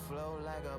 flow like a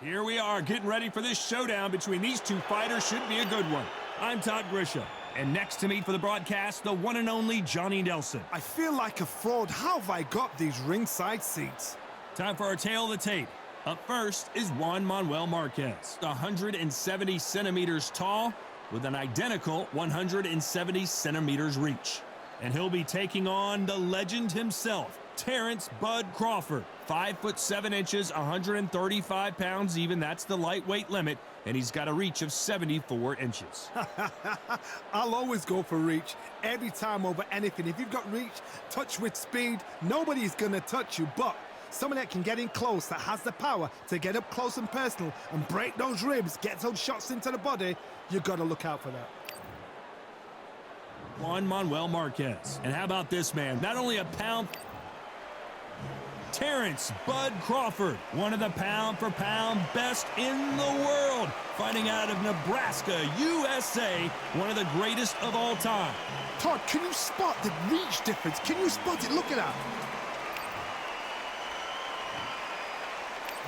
Here we are, getting ready for this showdown between these two fighters. Should be a good one. I'm Todd Grisham, and next to me for the broadcast, the one and only Johnny Nelson. I feel like a fraud. How have I got these ringside seats? Time for our tale of the tape. Up first is Juan Manuel Marquez, 170 centimeters tall with an identical 170 centimeters reach. And he'll be taking on the legend himself, Terrence Bud Crawford, 5'7", 135 pounds even. That's the lightweight limit, and he's got a reach of 74 inches. I'll always go for reach every time over anything. If you've got reach, touch with speed, nobody's gonna touch you. But someone that can get in close, that has the power to get up close and personal and break those ribs, get those shots into the body, you gotta look out for that. Juan Manuel Marquez. And how about this man? Not only a pound... Terrence Bud Crawford, one of the pound-for-pound best in the world, fighting out of Nebraska, USA, one of the greatest of all time. Todd, can you spot the reach difference? Can you spot it? Look at that.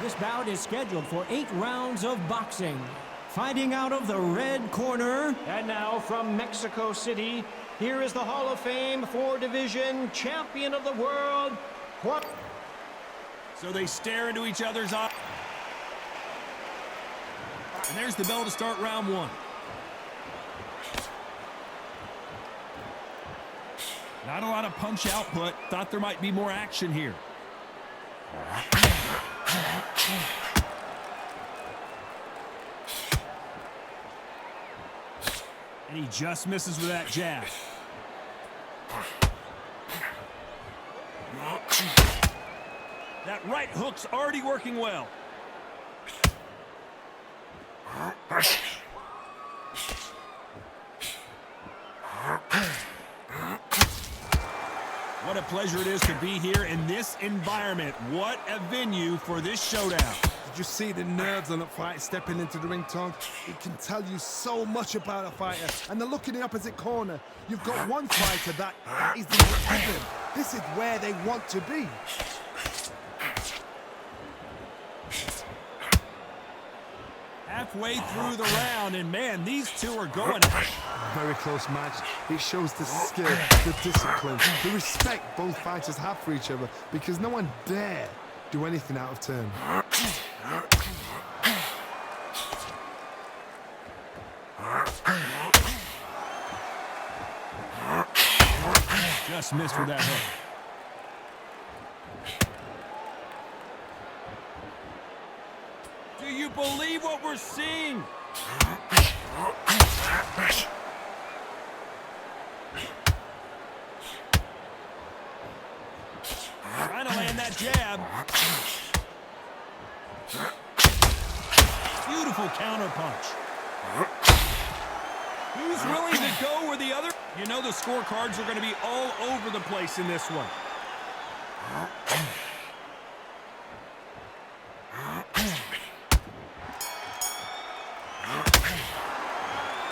This bout is scheduled for 8 rounds of boxing. Fighting out of the red corner, and now from Mexico City, here is the Hall of Fame 4-division champion of the world, Juan. So they stare into each other's eyes. And there's the bell to start round one. Not a lot of punch output. Thought there might be more action here. And he just misses with that jab. That right hook's already working well. What a pleasure it is to be here in this environment. What a venue for this showdown. Did you see the nerves on a fight stepping into the ring, Todd? It can tell you so much about a fighter. And the look in the opposite corner. You've got one fighter that is in heaven. This is where they want to be. Halfway through the round, and man, these two are going at it. Very close match. It shows the skill, the discipline, the respect both fighters have for each other, because no one dare do anything out of turn. Just missed with that hook. Do you believe what we're seeing? Trying to land that jab. Beautiful counter punch. Who's willing to go where the other? You know the scorecards are going to be all over the place in this one.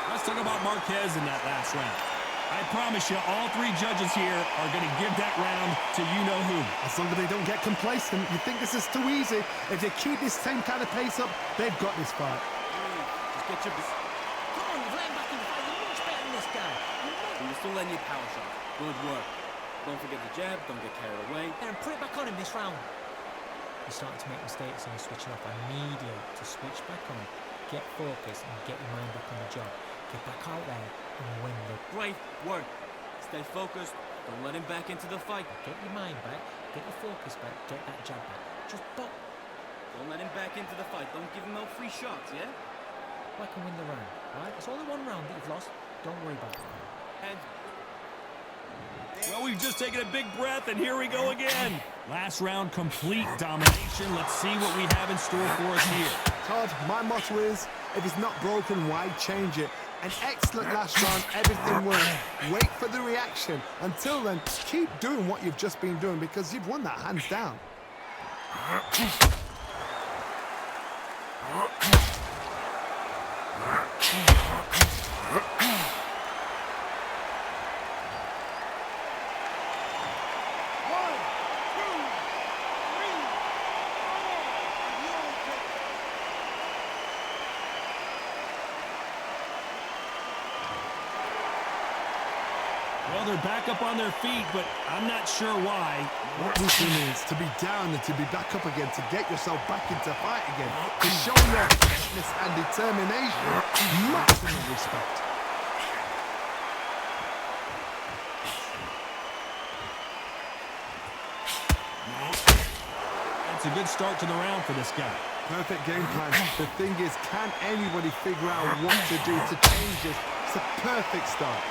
Let's talk about Marquez in that last round. I promise you, all 3 judges here are going to give that round to you-know-who. As long as they don't get complacent, you think this is too easy. If they keep this same kind of pace up, they've got this fight. Just get your... Come on, you've laid back in the fight. You're much better than this guy. But you're still letting your power shot. Good work. Don't forget the jab. Don't get carried away. And put it back on him this round. He's starting to make mistakes and he's switching off. I need you to switch back on. Get focused and get your mind back on the job. Get back out there and win the... Great work. Stay focused. Don't let him back into the fight. Get your mind back. Get your focus back. Get that jab back. Just pop. Don't let him back into the fight. Don't give him no free shots, yeah? I can win the round, right? It's only 1 round that you've lost. Don't worry about it. And... Well, we've just taken a big breath, and here we go again. Last round, complete domination. Let's see what we have in store for us here. Todd, my motto is, if it's not broken, why change it? An excellent last round, everything worked. Wait for the reaction. Until then, keep doing what you've just been doing, because you've won that hands down. Well, they're back up on their feet, but I'm not sure why. What this means to be down and to be back up again, to get yourself back into fight again, to show your fitness and determination, maximum respect. It's a good start to the round for this guy. Perfect game plan. The thing is, can anybody figure out what to do to change this? It's a perfect start.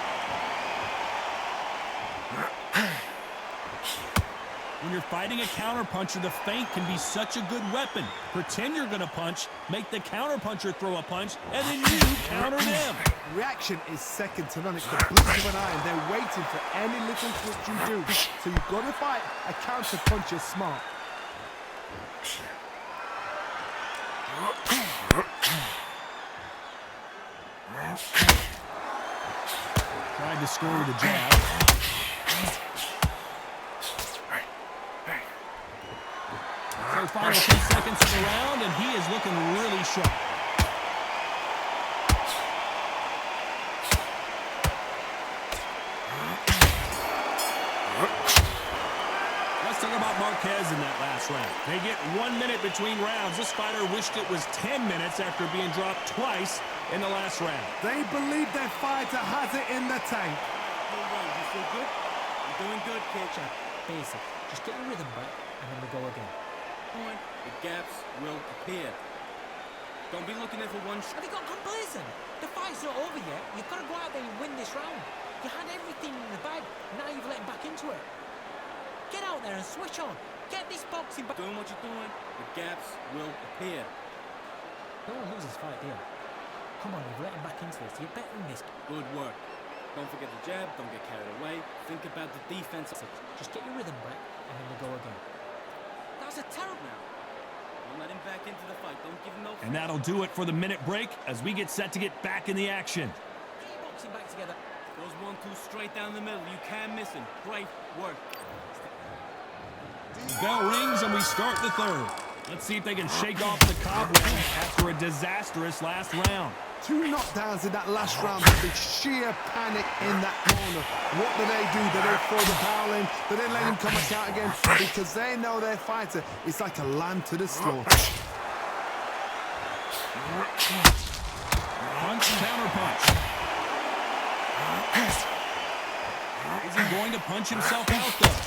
When you're fighting a counterpuncher, the feint can be such a good weapon. Pretend you're going to punch, make the counterpuncher throw a punch, and then you counter them. Reaction is second to none. It's the blink of an eye, and they're waiting for any little twitch you do. So you've got to fight a counterpuncher smart. Tried to score with a jab. So final 2 seconds of the round, and he is looking really sharp. Let's talk about Marquez in that last round. They get 1 minute between rounds. This fighter wished it was 10 minutes after being dropped twice in the last round. They believe their fighter has it in the tank. All right, you feel good? You're doing good, kid. Basic. Just get your rhythm back, and then we go again. The gaps will appear. Don't be looking there for one shot. Have you got complacent? The fight's not over yet. You've got to go out there and win this round. You had everything in the bag. Now you've let him back into it. Get out there and switch on. Get this boxing back. Doing what you're doing, the gaps will appear. No one loses fight, do you? Come on, you've let him back into this. You're better than this. Good work. Don't forget the jab, don't get carried away. Think about the defense. Just get your rhythm back, and then we go again. That was a terrible... Now, don't let him back into the fight. Don't give him no... And that'll do it for the minute break as we get set to get back in the action. Get your boxing back together. Goes 1-2 straight down the middle. You can't miss him. Great work. Bell rings and we start the third. Let's see if they can shake off the cobwebs after a disastrous last round. 2 knockdowns in that last round, but the sheer panic in that corner. What do? Do they throw the towel in? Do they let him come back out again? Because they know their fighter is like a lamb to the slaughter. Punch, counter punch. Is he going to punch himself out though?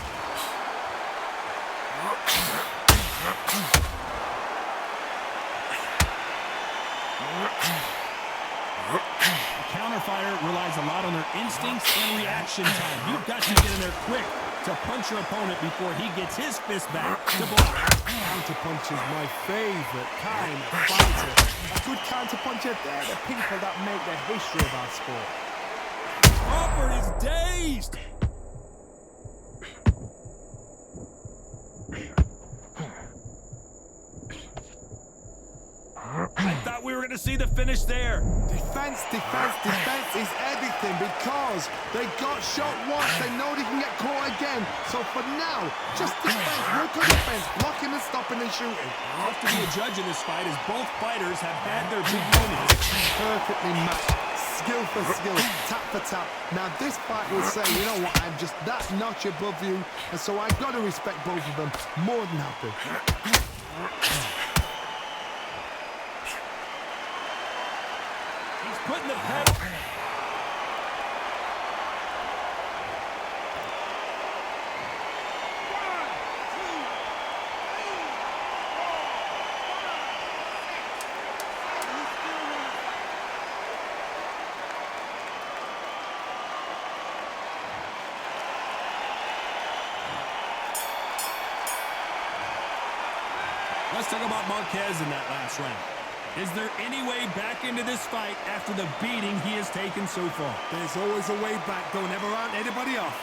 A counterfighter relies a lot on their instincts and reaction time. You've got to get in there quick to punch your opponent before he gets his fist back to block. Counterpunch is my favorite kind of fighter. A good counterpuncher, they're the people that make the history of our sport. Crawford is dazed. I thought we were going to see the finish there. Defense is everything because they got shot once. They know they can get caught again. So for now, just defense, work on defense, blocking and stopping and shooting. Tough to be a judge in this fight as both fighters have had their big moments. Perfectly matched. Skill for skill, tap for tap. Now this fight will say, you know what, I'm just that notch above you, and so I've got to respect both of them more than happy. He's putting the pedal. Let's talk about Marquez in that last round. Is there any way back into this fight after the beating he has taken so far? There's always a way back. Don't ever round anybody off.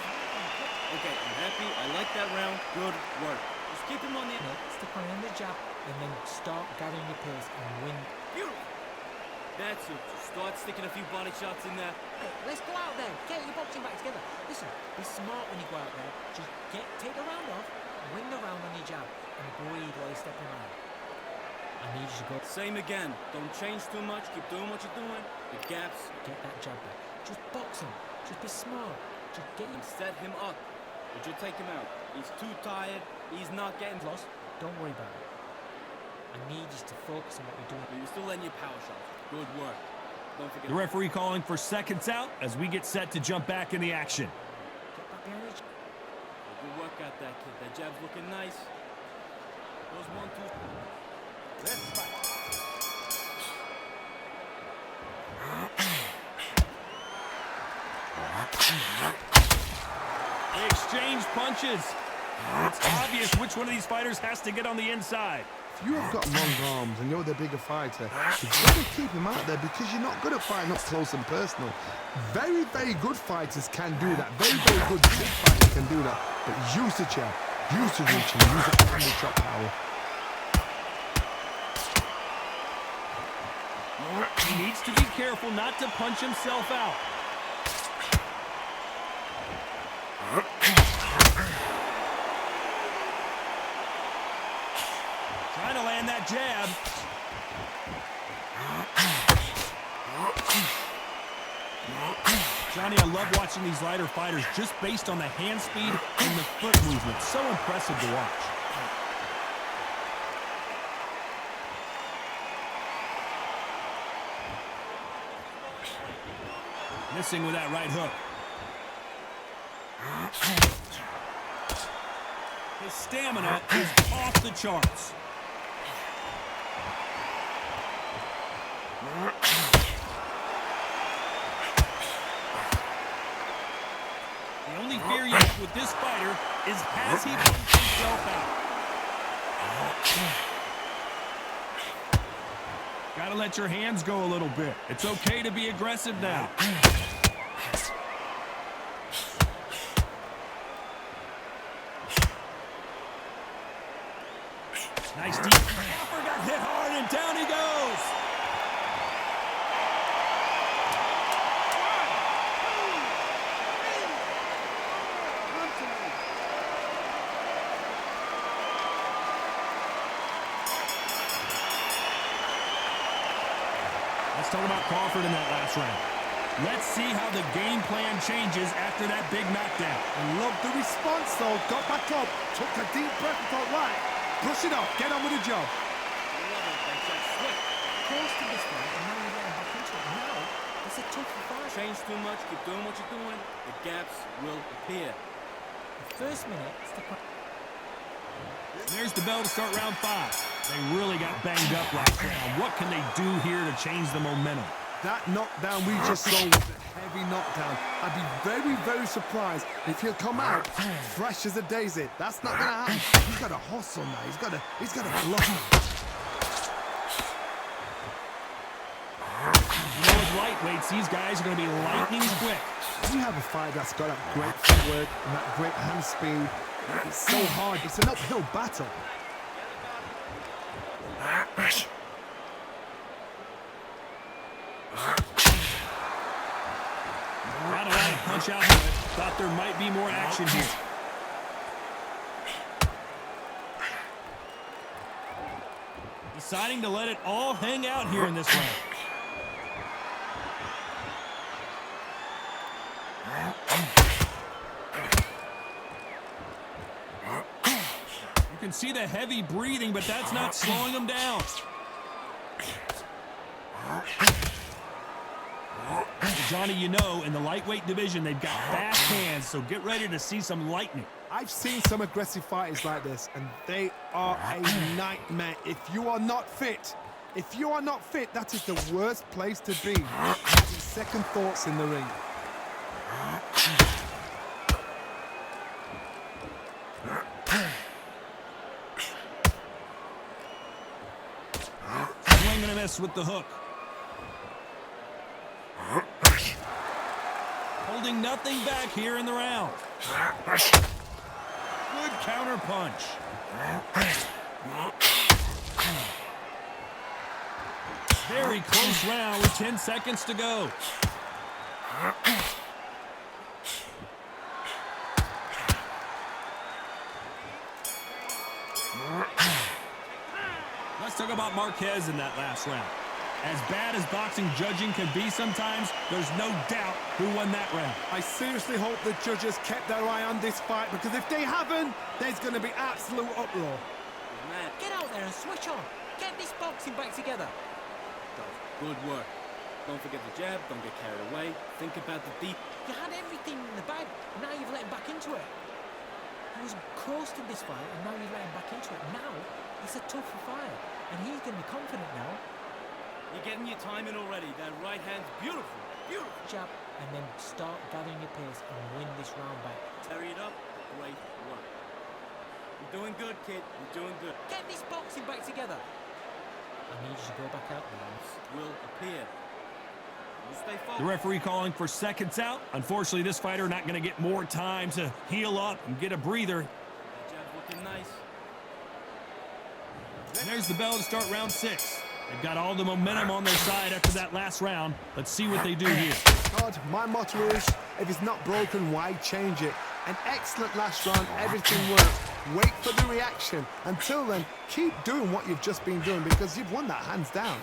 Okay, I'm happy. I like that round. Good work. Just keep him on the... Stick on the jab, and then start gathering your pace and win. Beautiful. That's it. Just start sticking a few body shots in there. Hey, let's go out there. Get your boxing back together. Listen, be smart when you go out there. Just take the round off, win the round on your jab, and breathe while you're stepping around. I need you to go. Same again. Don't change too much. Keep doing what you're doing. The gaps. Get that jab back. Just box him. Just be smart. Just get him. Set him up. Would you take him out? He's too tired. He's not getting Lost. Don't worry about it. I need you to focus on what we're doing. You're still letting your power shots. Good work. Don't forget. The referee calling for seconds out as we get set to jump back in the action. Get back behind it. Good work out that kid. That jab's looking nice. Those 1-2. Let's fight. They exchange punches. It's obvious which one of these fighters has to get on the inside. If you have got long arms and you're the bigger fighter, you've got to keep him out there because you're not good at fighting up close and personal. Very, very good fighters can do that. Very, very good fighters can do that. But use the jab, use the reach, and use the undershot power. He needs to be careful not to punch himself out. Trying to land that jab. Johnny, I love watching these lighter fighters just based on the hand speed and the foot movement. So impressive to watch. Missing with that right hook. His stamina is off the charts. The only fear you have with this fighter is has he punched himself out? Gotta let your hands go a little bit. It's okay to be aggressive now. Nice deep. Upper got hit hard and down he goes. Let's talk about Crawford in that last round. Let's see how the game plan changes after that big knockdown. I love the response though. Got back up, took a deep breath and thought, right, brush it off, get on with the job. Close to this one, and now you're getting back into it. Now, it's a tough fight. Change too much. Keep doing what you're doing. The gaps will appear. The first minute, it's the point. There's the bell to start round 5. They really got banged up last round. What can they do here to change the momentum? That knockdown we just saw was a heavy knockdown. I'd be very, very surprised if he'll come out fresh as a daisy. That's not gonna happen. He's got to hustle now. He's got to block. You know, with lightweights, these guys are going to be lightning quick. When you have a fight that's got that great footwork and that great hand speed, it's so hard. It's an uphill battle. Got a lot of punch out to it. Thought there might be more action here. Deciding to let it all hang out here in this round. You can see the heavy breathing, but that's not slowing him down. Johnny, you know, in the lightweight division, they've got fast hands, so get ready to see some lightning. I've seen some aggressive fighters like this, and they are a nightmare. If you are not fit, that is the worst place to be. Having second thoughts in the ring. Swing and a miss with the hook. Holding nothing back here in the round. Good counter punch. Very close round with 10 seconds to go. Let's talk about Marquez in that last round. As bad as boxing judging can be sometimes, there's no doubt who won that round. I seriously hope the judges kept their eye on this fight, because if they haven't, there's going to be absolute uproar. Man, Get out there and switch on. Get this boxing back together. good work. Don't forget the jab, don't get carried away. Think about the deep. You had everything in the bag, now you've let him back into it. He was coasting this fight, and now you've let him back into it. Now, it's a tougher fight, and he's going to be confident now. You're getting your time in already. That right hand's beautiful. Beautiful. Jab, and then start gathering your pace and win this round back. Carry it up. Great work. You're doing good, kid. You're doing good. Get this boxing back together. I need you to go back out now. Will appear. You stay focused. The referee calling for seconds out. Unfortunately, this fighter not going to get more time to heal up and get a breather. That jab's looking nice. And there's the bell to start round 6. They've got all the momentum on their side after that last round. Let's see what they do here. God, my motto is, if it's not broken, why change it? An excellent last round, everything worked. Wait for the reaction. Until then, keep doing what you've just been doing, because you've won that hands down.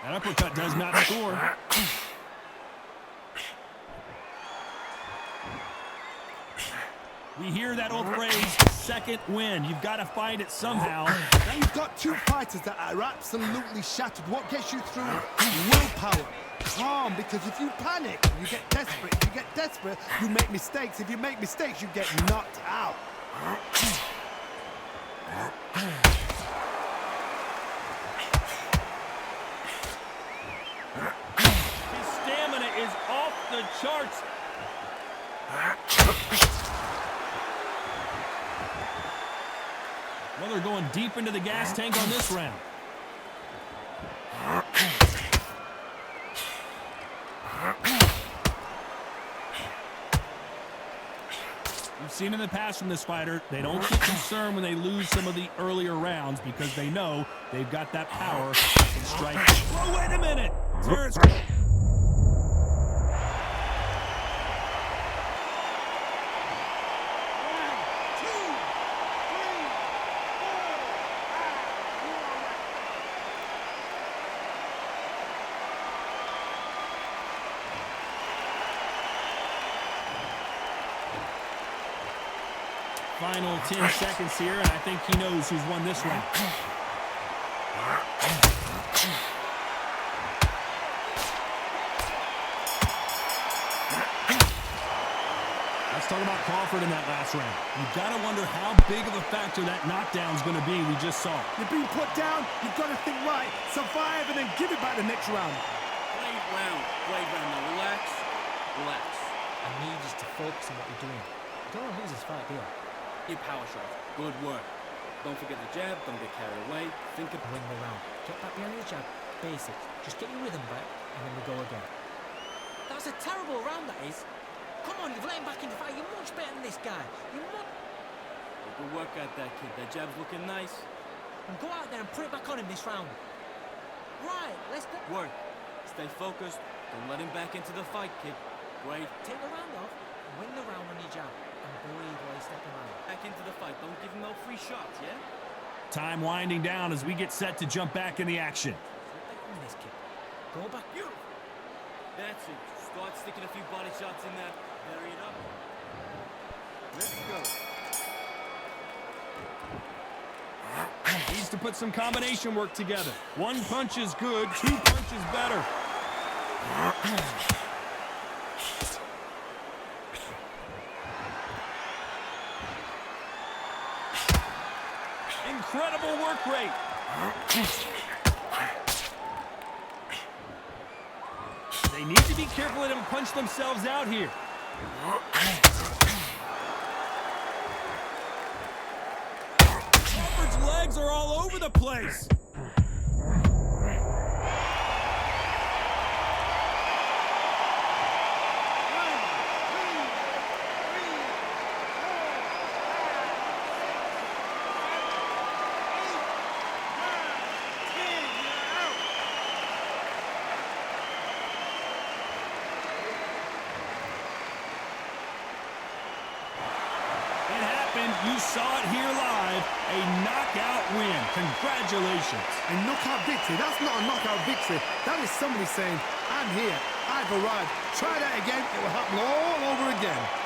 That uppercut does not score. We hear that old phrase, second win. You've got to find it somehow. Now you've got two fighters that are absolutely shattered. What gets you through? Willpower. Calm, because if you panic, you get desperate. If you get desperate, you make mistakes. If you make mistakes, you get knocked out. His stamina is off the charts. Well, they're going deep into the gas tank on this round. We've seen in the past from this fighter, they don't get concerned when they lose some of the earlier rounds because they know they've got that power and strike. Oh, wait a minute! Terrence. Final 10 seconds here, and I think he knows who's won this round. Let's talk about Crawford in that last round. You've got to wonder how big of a factor that knockdown's going to be we just saw. You're being put down, you've got to think right, survive, and then give it back the next round. Great round. Great round. Now relax. Relax. I need you to focus on what you're doing. You don't want to lose this fight, do you? Hit power shots. Good work. Don't forget the jab. Don't get carried away. Think of Win the round. Get back behind the jab. Basics. Just get your rhythm back, and then we go again. That was a terrible round, that is. Come on, you've let him back in the fight. You're much better than this guy. You're much... good work out that kid. That jab's looking nice. And go out there and put it back on him this round. Right, let's go. Work. Stay focused. Don't let him back into the fight, kid. Great. Take the round off, win the round on your jab, and breathe while you're stepping around. Back into the fight. Don't give him no free shots, yeah? Time winding down as we get set to jump back in the action. Get back on this kid. Go back. Beautiful. That's it. Start sticking a few body shots in there. Vary it up. Let's go. Needs to put some combination work together. One punch is good, 2 punches better. Incredible work rate. They need to be careful, let them punch themselves out here. Crawford's legs are all over the place. saw it here live. A knockout win. Congratulations. A knockout victory? That's not a knockout victory. That is somebody saying, I'm here, I've arrived. Try that again, it will happen all over again.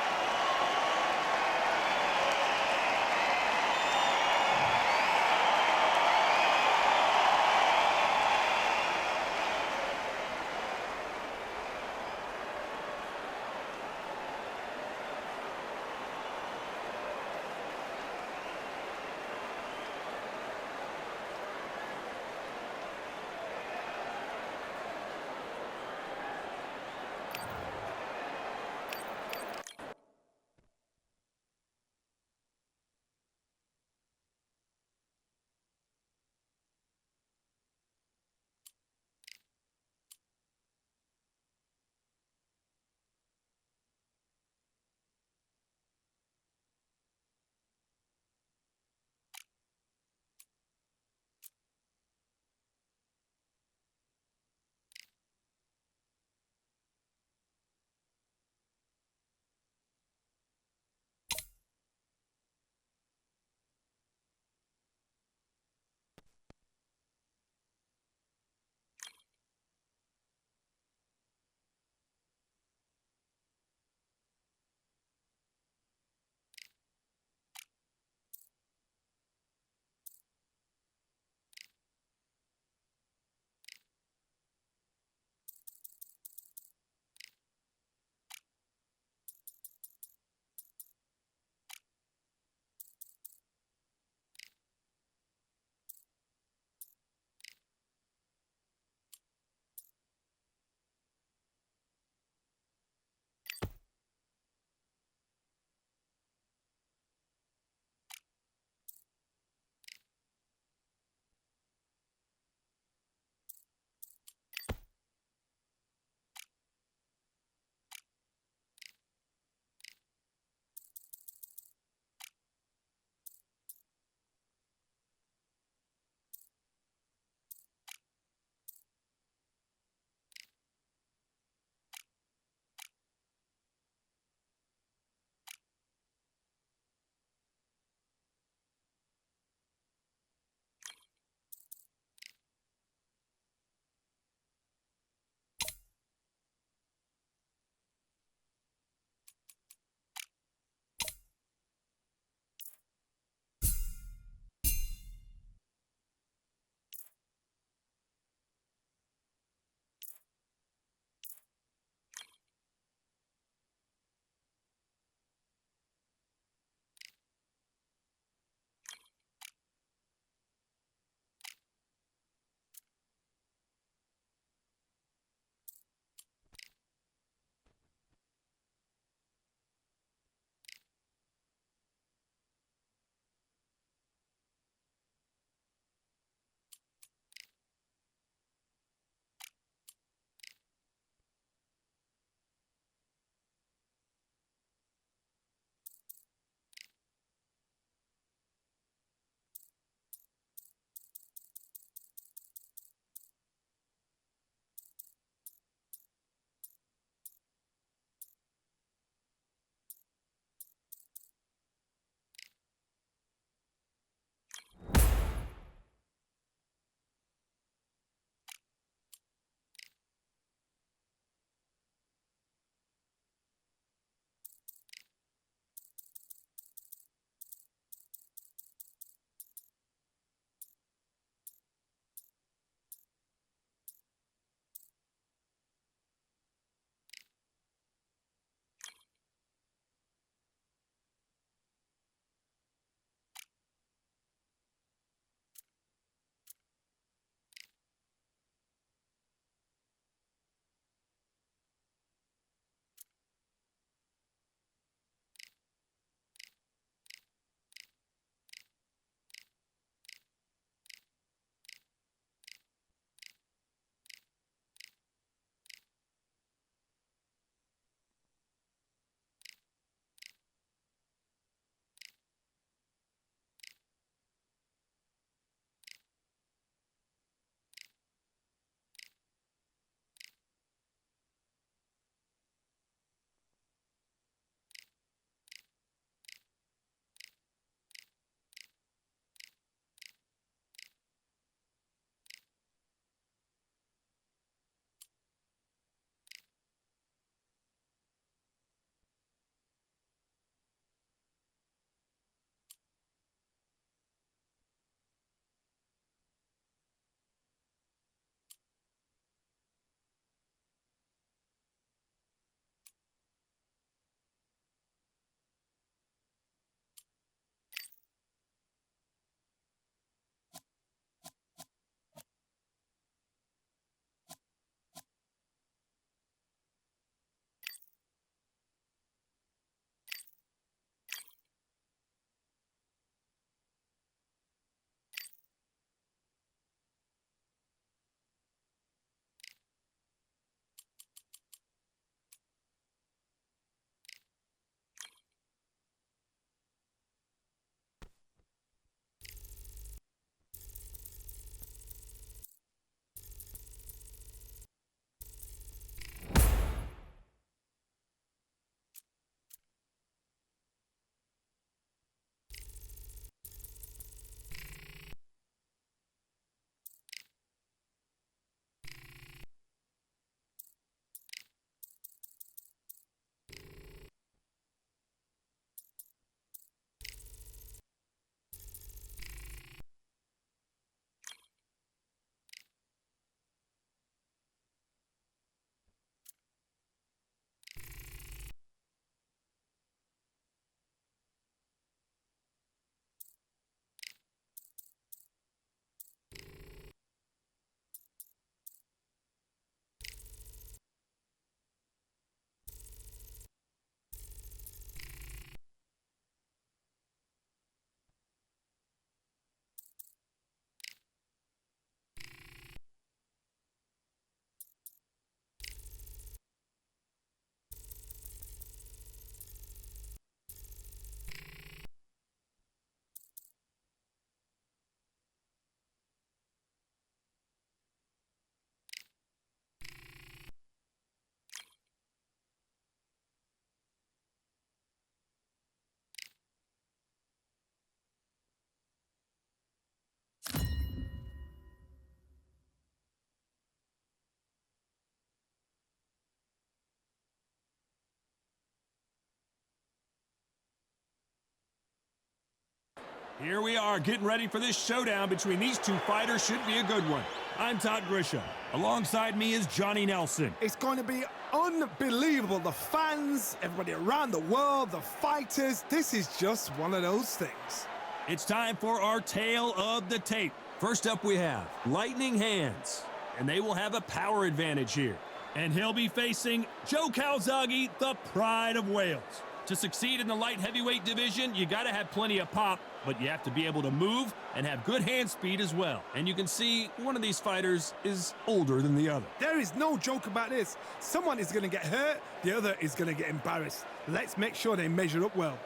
Here we are getting ready for this showdown between these two fighters. Should be a good one. I'm Todd Grisham. Alongside me is Johnny Nelson. It's going to be unbelievable. The fans, everybody around the world, the fighters. This is just one of those things. It's time for our tale of the tape. First up we have Lightning Hands, and they will have a power advantage here. And he'll be facing Joe Calzaghe, the pride of Wales. To succeed in the light heavyweight division, you got to have plenty of pop, but you have to be able to move and have good hand speed as well. And you can see one of these fighters is older than the other. There is no joke about this. Someone is going to get hurt, the other is going to get embarrassed. Let's make sure they measure up well.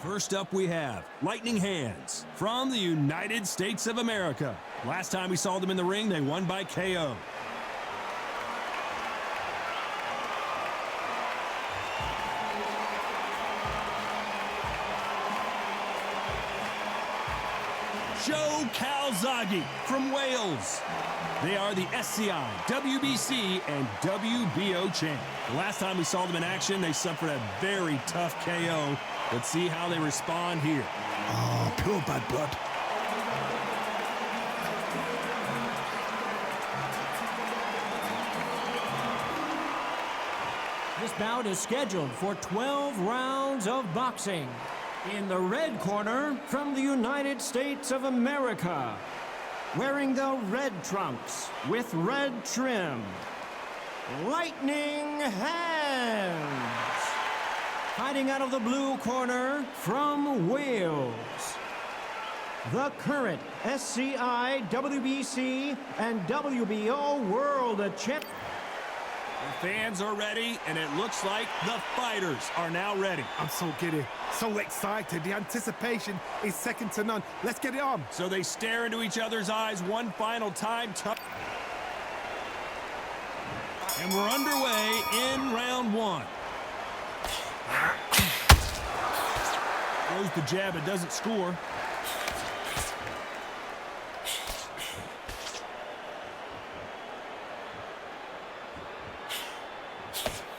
First up we have Lightning Hands from the United States of America. Last time we saw them in the ring, they won by KO. Joe Calzaghe from Wales. They are the SCI, WBC, and WBO champ. The last time we saw them in action, they suffered a very tough KO. Let's see how they respond here. Oh, pure bad blood. This bout is scheduled for 12 rounds of boxing. In the red corner, from the United States of America, wearing the red trunks with red trim, Lightning Hands. Fighting out of the blue corner, from Wales, the current SCI, WBC, and WBO World Champ. The fans are ready, and it looks like the fighters are now ready. I'm so giddy, so excited. The anticipation is second to none. Let's get it on. So they stare into each other's eyes one final time. And we're underway in round one. Throws the jab, it doesn't score.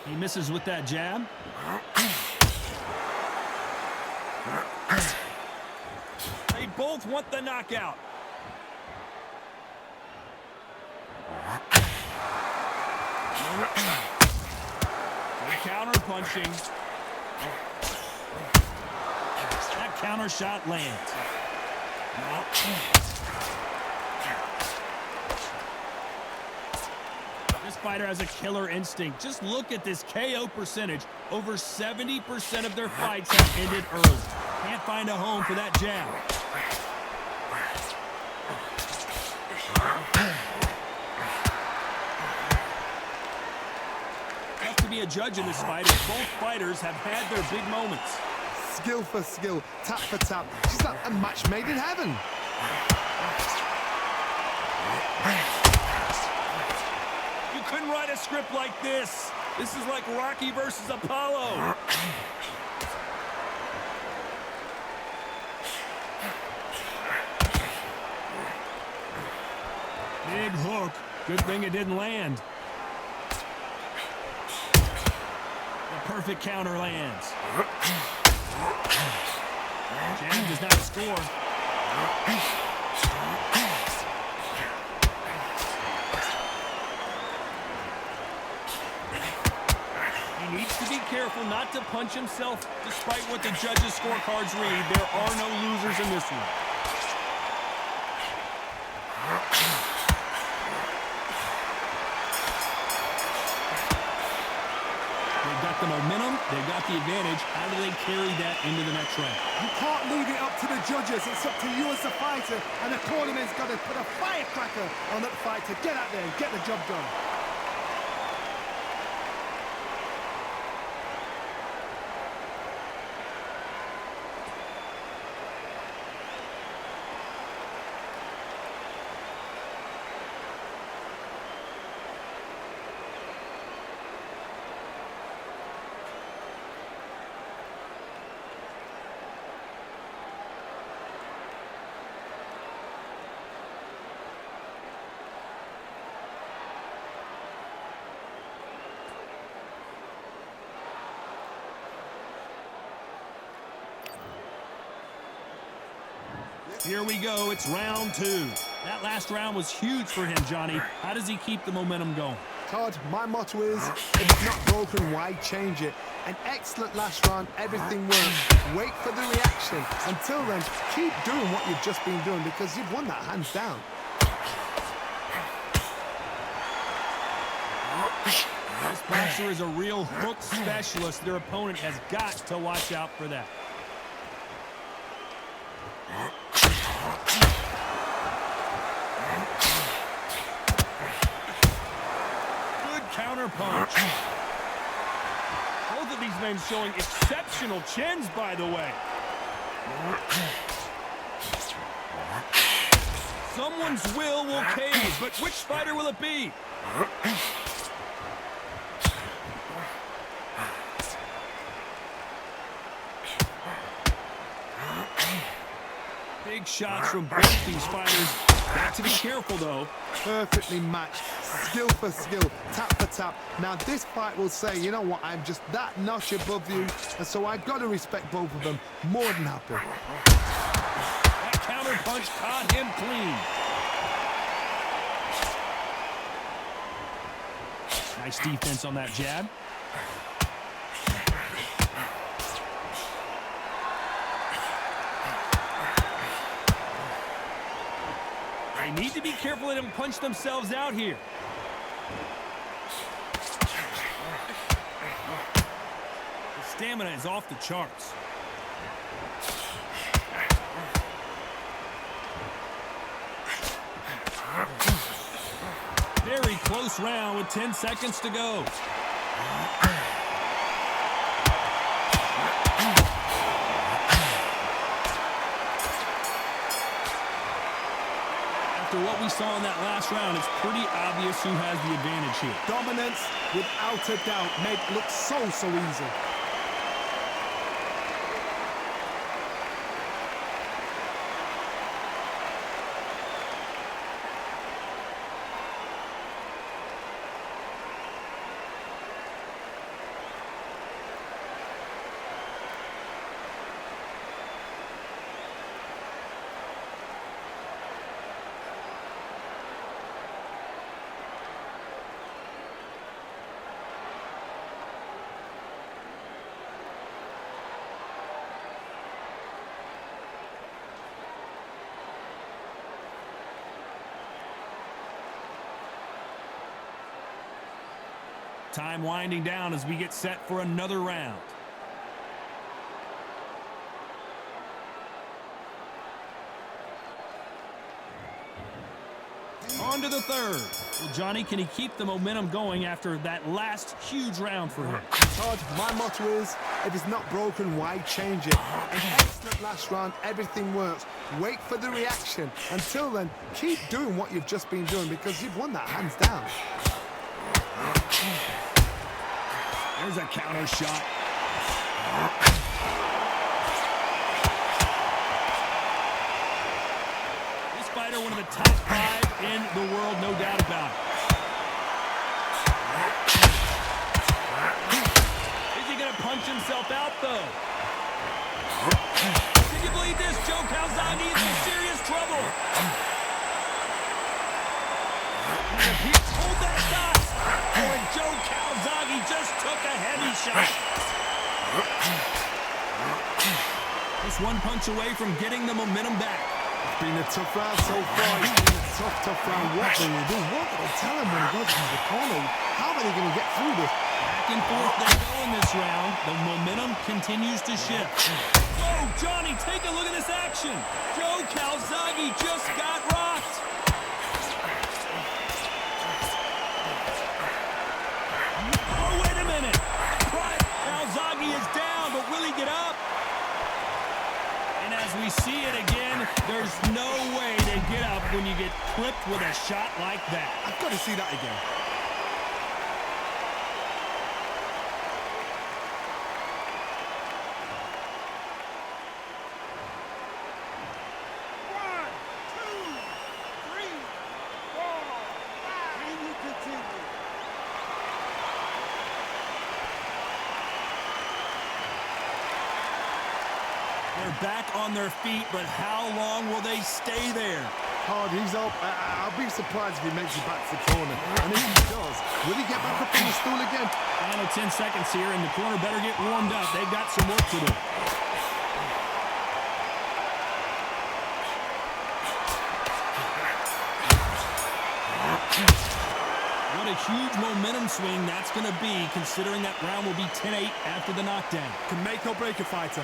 He misses with that jab. They both want the knockout. They're counter punching. That counter shot lands. This fighter has a killer instinct. Just look at this KO percentage. Over 70% of their fights have ended early. Can't find a home for that jab. Tough to be a judge in this fight, as both fighters have had their big moments. Skill for skill, tap for tap. Just like a match made in heaven. You couldn't write a script like this. This is like Rocky versus Apollo. Big hook. Good thing it didn't land. The perfect counter lands. Jam does not score. He needs to be careful not to punch himself. Despite what the judges' scorecards read, there are no losers in this one. They've got the momentum, they've got the advantage. How do they carry that into the next round? You can't leave it up to the judges. It's up to you as a fighter, and the cornerman's got to put a firecracker on that fighter. Get out there and get the job done. Here we go. It's round 2. That last round was huge for him, Johnny. How does he keep the momentum going? Todd, my motto is, if it's not broken, why change it? An excellent last round, everything works. Wait for the reaction. Until then, keep doing what you've just been doing because you've won that hands down. This boxer is a real hook specialist. Their opponent has got to watch out for that. Good counter punch. Both of these men showing exceptional chins, by the way. Someone's will cave, but which fighter will it be? Big shots from both these fighters. Got to be careful, though. Perfectly matched, skill for skill, tap for tap. Now this fight will say, you know what, I'm just that notch above you, and so I've got to respect both of them. More than happy. That counter punch caught him clean. Nice defense on that jab. They need to be careful they don't punch themselves out here. The stamina is off the charts. Very close round with 10 seconds to go. After what we saw in that last round, it's pretty obvious who has the advantage here. Dominance, without a doubt, made it look so easy. Time winding down as we get set for another round. On to the third. Well, Johnny, can he keep the momentum going after that last huge round for him? Todd, my motto is, if it's not broken, why change it? An excellent last round, everything works. Wait for the reaction. Until then, keep doing what you've just been doing because you've won that hands down. There's a counter shot. This fighter, one of the top 5 in the world, no doubt about it. Is he going to punch himself out, though? Can you believe this? Joe Calzaghe is in serious trouble. Hold that shot. And Joe Calzaghe just took a heavy shot. Just one punch away from getting the momentum back. It's been a tough round so far. It's been a tough round. What will he do? What will they tell him when he goes into the corner? How are they going to get through this? Back and forth they go in this round. The momentum continues to shift. Oh, Johnny, take a look at this action. Joe Calzaghe just got rocked. Oh, wait a minute. Calzaghe is down, but will he get up? And as we see it again, there's no way to get up when you get clipped with a shot like that. I've got to see that again. They're back on their feet, but how long will they stay there? Hard, he's up. I'll be surprised if he makes it back to the corner. And if he does, will he get back up on the stool again? Final 10 seconds here, and the corner better get warmed up. They've got some work to do. What a huge momentum swing that's going to be, considering that round will be 10-8 after the knockdown. Can make or break a fighter.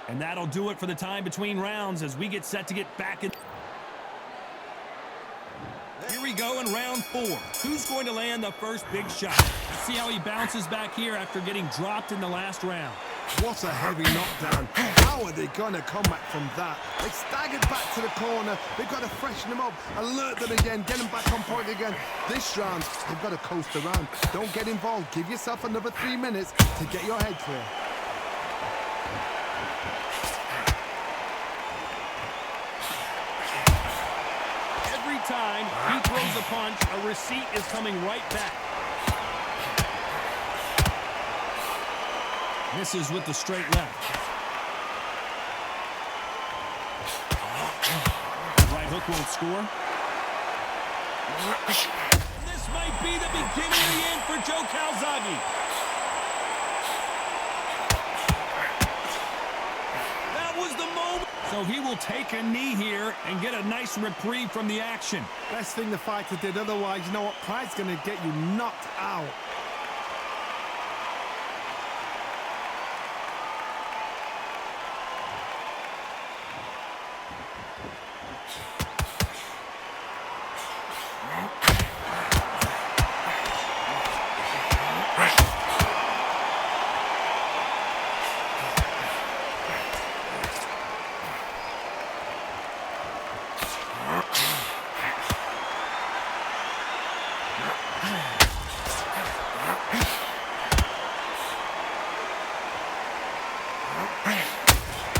And that'll do it for the time between rounds as we get set to get back in. Here we go in round 4. Who's going to land the first big shot? Let's see how he bounces back here after getting dropped in the last round. What a heavy knockdown. How are they going to come back from that? They staggered back to the corner. They've got to freshen them up, alert them again, get them back on point again. This round, they've got to coast around. Don't get involved. Give yourself another 3 minutes to get your head clear. Every time he throws a punch, a receipt is coming right back. Misses with the straight left. Right hook won't score. This might be the beginning of the end for Joe Calzaghe. That was the moment. So he will take a knee here and get a nice reprieve from the action. Best thing the fighter did, otherwise, you know what? Pride's going to get you knocked out.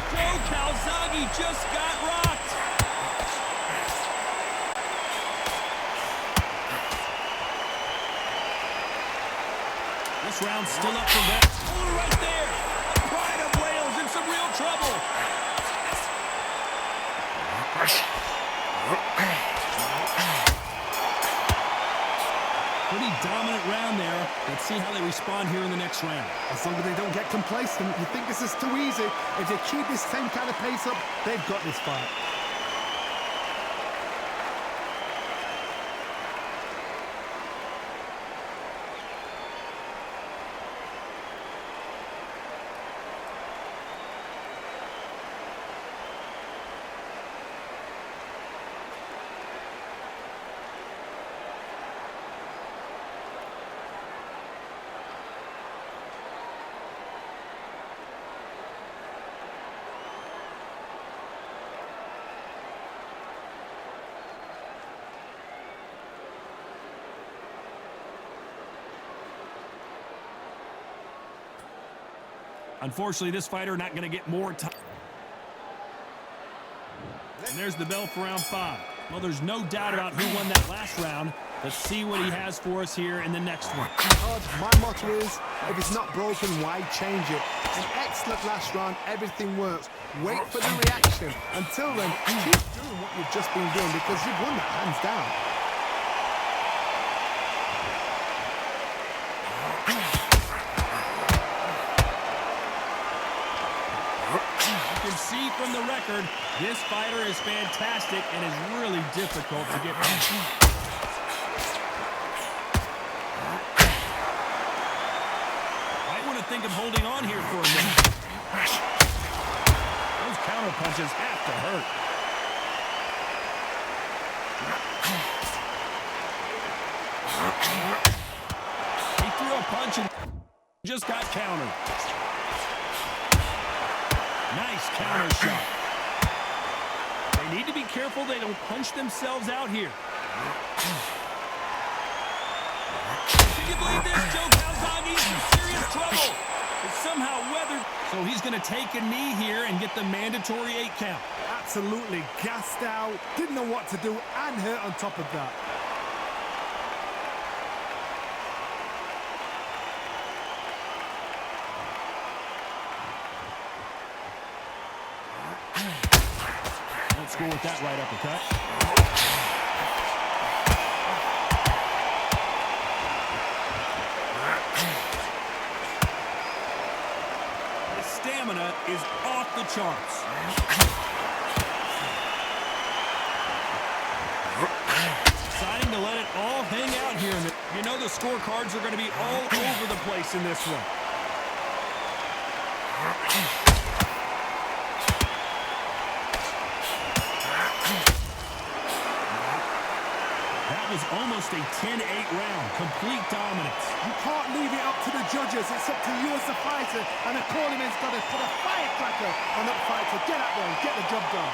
Joe Calzaghe just got rocked. This round's still up for that. Oh, right there. The pride of Wales in some real trouble. Pretty dominant round there. Let's see how they respond here in the next round. As long as they don't get complacent, you think this is too easy. If they keep this same kind of pace up, they've got this fight. Unfortunately, this fighter not going to get more time. And there's the bell for round 5. Well, there's no doubt about who won that last round. Let's see what he has for us here in the next one. My motto is, if it's not broken, why change it? An excellent last round, everything works. Wait for the reaction. Until then, keep doing what you've just been doing because you've won that hands down. You can see from the record, this fighter is fantastic and is really difficult to get past. Might want to think of holding on here for a minute. Those counter punches have to hurt. punch and just got countered. Nice counter shot. They need to be careful they don't punch themselves out here. Can you believe this? Joe Calzaghe's in serious trouble. It's somehow weathered. So he's going to take a knee here and get the mandatory 8 count. Absolutely gassed out, didn't know what to do, and hurt on top of that. Let's go with that right uppercut. His stamina is off the charts. Deciding to let it all hang out here. You know the scorecards are going to be all over the place in this one. That was almost a 10-8 round. Complete dominance. You can't leave it up to the judges. It's up to you as the fighter, and the cornerman's got to put a firecracker on that fight to get out there and get the job done.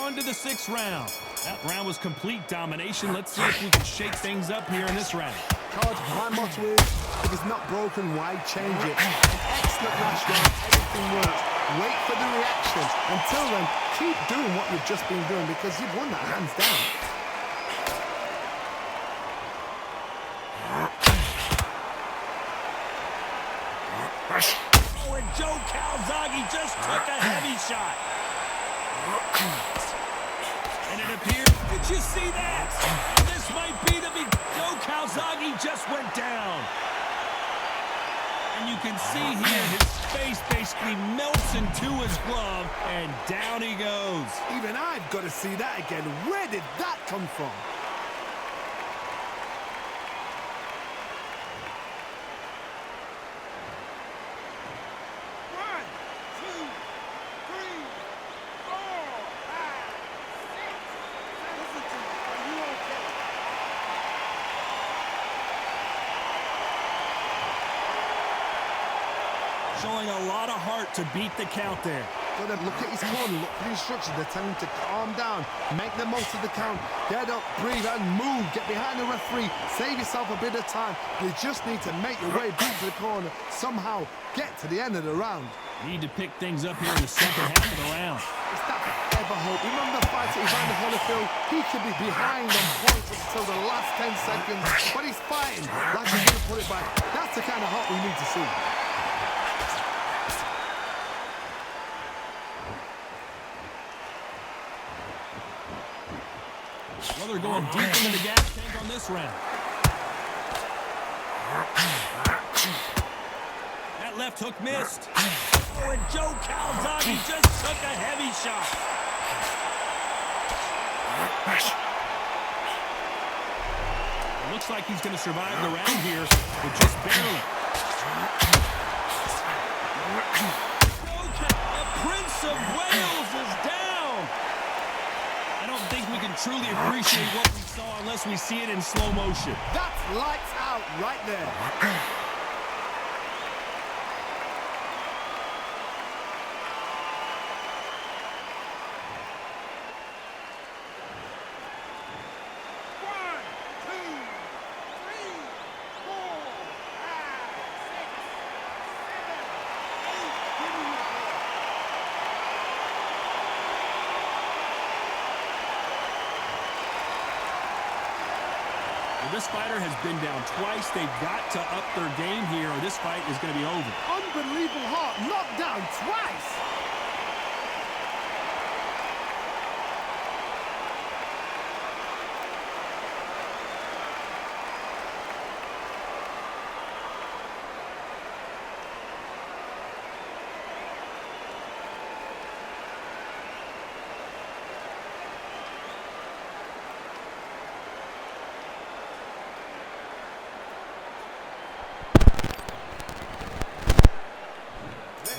On to the 6th round. That round was complete domination. Let's see if we can shake things up here in this round. Card, my motto is, if it's not broken, why change it? An excellent last round, everything works. Wait for the reaction. Until then, keep doing what you've just been doing because you've won that hands down. Oh, and Joe Calzaghe just took a heavy shot. And it appears, did you see that? This might be the big, Joe Calzaghe just went down. And you can see here his face basically melts into his glove, and down he goes. Even I've got to see that again. Where did that come from? Showing a lot of heart to beat the count there. Got to look at his corner, look for the instructions. They're telling him to calm down, make the most of the count, get up, breathe, and move. Get behind the referee, save yourself a bit of time. You just need to make your way back to the corner, somehow get to the end of the round. Need to pick things up here in the 2nd half of the round. Is that ever hope? Remember the fight at Evander Holyfield? He could be behind on points until the last 10 seconds, but he's fighting like he's going to put it back. That's the kind of hope we need to see. Well, they're going deep into the gas tank on this round. That left hook missed. Oh, and Joe Calzaghe just took a heavy shot. It looks like he's going to survive the round here, but just barely. The Prince of Wales is down. I don't think we can truly appreciate what we saw unless we see it in slow motion. That's lights out right there. This fighter has been down twice. They've got to up their game here or this fight is going to be over. Unbelievable heart, knocked down twice.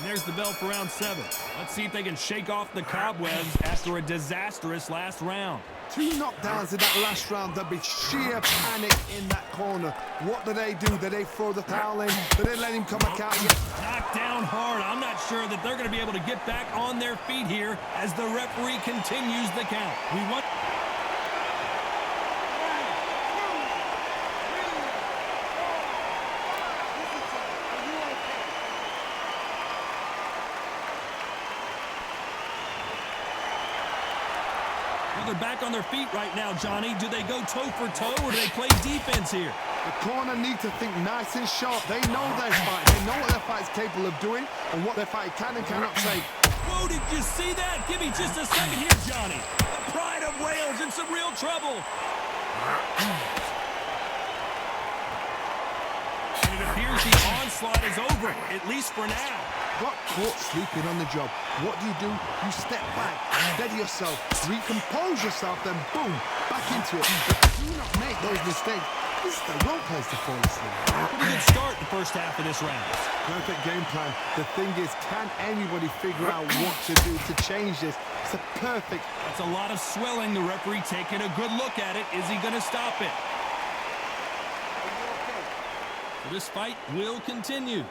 And there's the bell for round 7. Let's see if they can shake off the cobwebs after a disastrous last round. 2 knockdowns in that last round. There'll be sheer panic in that corner. What do? Do they throw the towel in? Do they let him come back out? Knocked down hard. I'm not sure that they're going to be able to get back on their feet here as the referee continues the count. We want... They're back on their feet right now, Johnny. Do they go toe for toe or do they play defense here? The corner need to think nice and sharp. They know their fight. They know what their fight is capable of doing and what their fight can and cannot take. Whoa, did you see that? Give me just a second here, Johnny. The pride of Wales in some real trouble. And it appears the onslaught is over, at least for now. Got caught sleeping on the job. What do? You step back, steady yourself, recompose yourself, then boom, back into it. But do not make those mistakes. This is the wrong place to fall asleep. Pretty good start the first half of this round. Perfect game plan. The thing is, can anybody figure out what to do to change this? It's a perfect... That's a lot of swelling. The referee taking a good look at it. Is he going to stop it? So this fight will continue.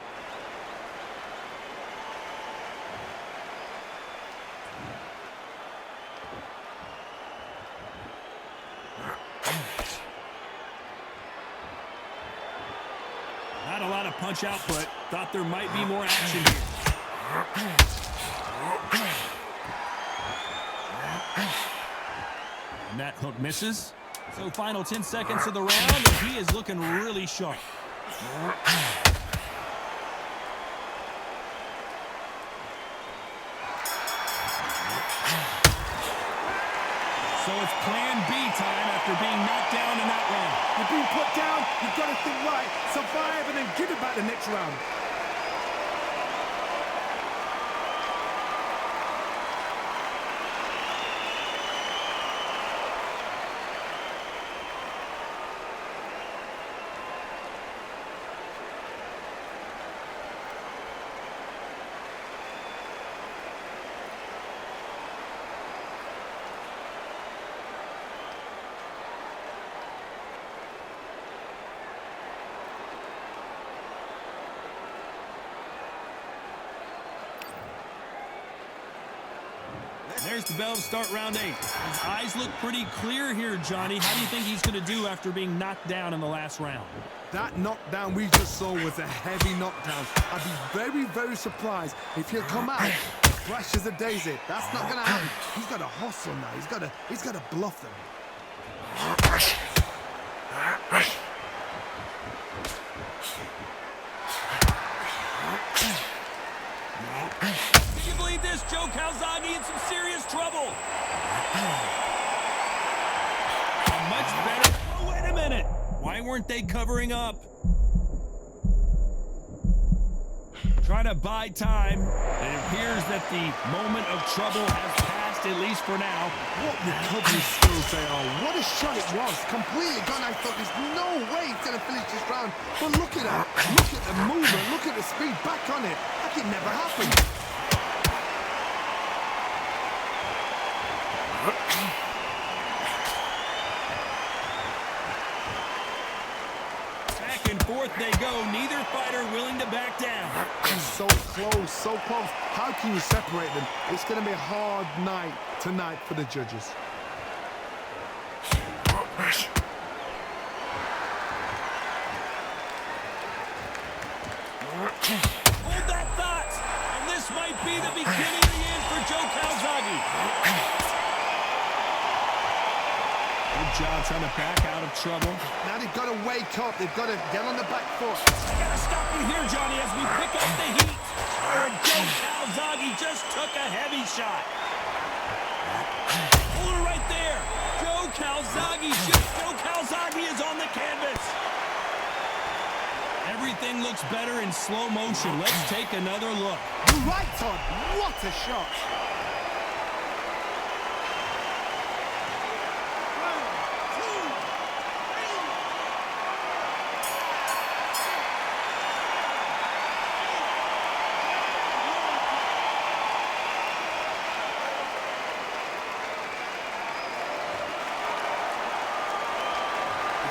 Not a lot of punch output. Thought there might be more action here. And that hook misses. So final 10 seconds of the round, and he is looking really sharp. So it's plan B time after being knocked down in that round. You've been put down, you've got to think right, survive, and then give it back the next round. There's the bell to start round 8. His eyes look pretty clear here, Johnny. How do you think he's going to do after being knocked down in the last round? That knockdown we just saw was a heavy knockdown. I'd be very, very surprised if he'll come out fresh as a daisy. That's not going to happen. He's got to hustle now. He's got to bluff them. Can you believe this? Joe Calzaghe in some serious trouble. Much better. Oh, wait a minute. Why weren't they covering up? Trying to buy time. It appears that the moment of trouble has passed, at least for now. What recovery skills they are. What a shot it was. Completely gone. I thought there's no way he's going to finish this round. But look at that. Look at the movement. Look at the speed. Back on it. Like it never happened. Back and forth they go. Neither fighter willing to back down. So close, so close. How can you separate them? It's going to be a hard night tonight for the judges. Hold that thought. And this might be the beginning of the end for Joe Calzaghe. Good job trying to back out of trouble. Now they've got to wake up. They've got to get on the back foot. I gotta stop you here, Johnny, as we pick up the heat. And Joe Calzaghe just took a heavy shot. Hold it right there. Joe Calzaghe is on the canvas. Everything looks better in slow motion. Let's take another look. You're right, Todd. What a shot.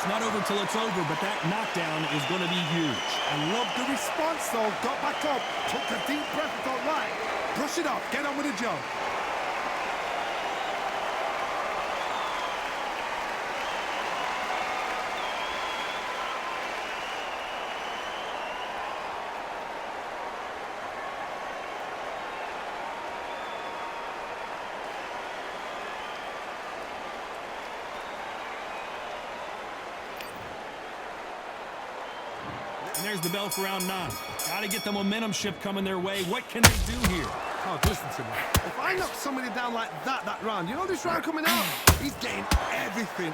It's not over till it's over, but that knockdown is going to be huge. I love the response, though. Got back up, took a deep breath and thought, right, brush it off, get on with the job. And there's the bell for round 9. Got to get the momentum shift coming their way. What can they do here? Oh, listen to me. If I knock somebody down like that round, you know this round coming out? He's getting everything,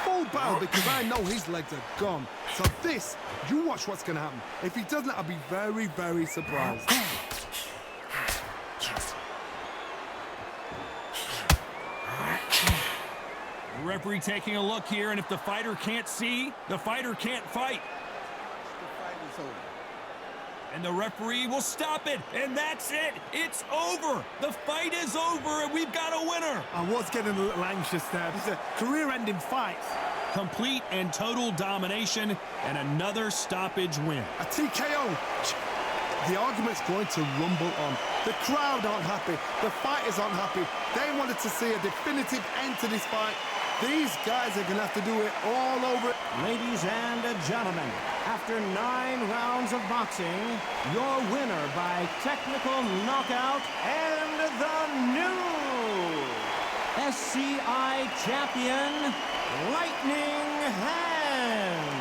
full barrel, because I know his legs are gone. So this, you watch what's going to happen. If he doesn't, I'll be very, very surprised. The referee taking a look here, and if the fighter can't see, the fighter can't fight. And the referee will stop it, and that's it. It's over. The fight is over, and we've got a winner. I was getting a little anxious there. It's a career-ending fight. Complete and total domination, and another stoppage win. A TKO. The argument's going to rumble on. The crowd aren't happy. The fighters aren't happy. They wanted to see a definitive end to this fight. These guys are going to have to do it all over. Ladies and gentlemen, after 9 rounds of boxing, your winner by technical knockout and the new SCI champion, Lightning Hands.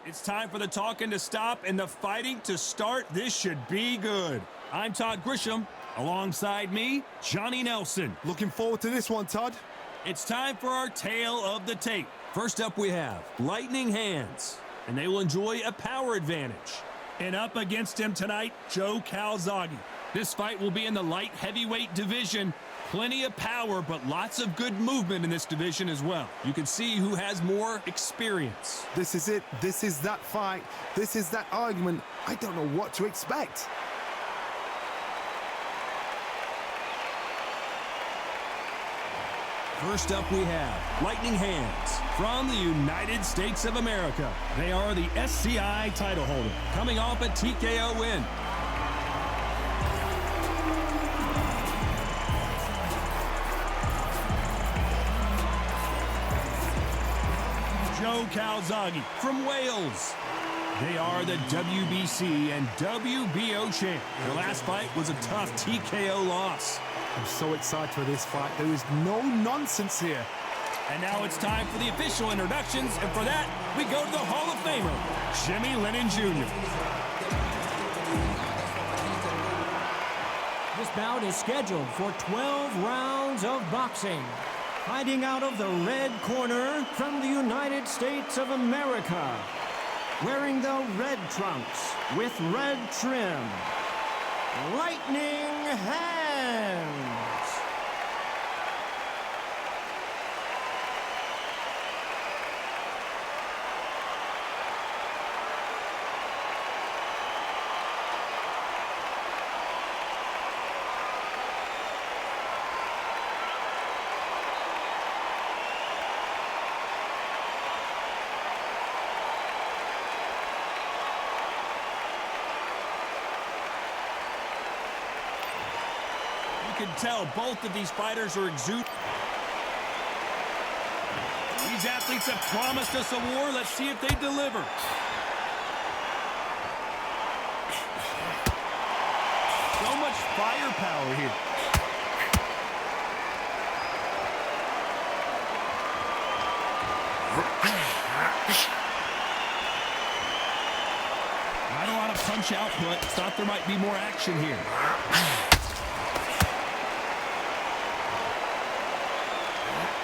It's time for the talking to stop and the fighting to start. This should be good. I'm Todd Grisham. Alongside me, Johnny Nelson. Looking forward to this one, Todd. It's time for our tale of the tape. First up we have Lightning Hands, and they will enjoy a power advantage. And up against him tonight, Joe Calzaghe. This fight will be in the light heavyweight division. Plenty of power, but lots of good movement in this division as well. You can see who has more experience. This is it. This is that fight. This is that argument. I don't know what to expect. First up we have Lightning Hands from the United States of America. They are the SCI title holder, coming off a TKO win. Joe Calzaghe from Wales. They are the WBC and WBO champ. Their last fight was a tough TKO loss. I'm so excited for this fight. There is no nonsense here. And now it's time for the official introductions, and for that, we go to the Hall of Famer, Jimmy Lennon Jr. This bout is scheduled for 12 rounds of boxing. Fighting out of the red corner from the United States of America. Wearing the red trunks with red trim. Lightning Hands. You can tell both of these fighters are exuding. These athletes have promised us a war. Let's see if they deliver. So much firepower here. Not a lot of punch output. Thought there might be more action here.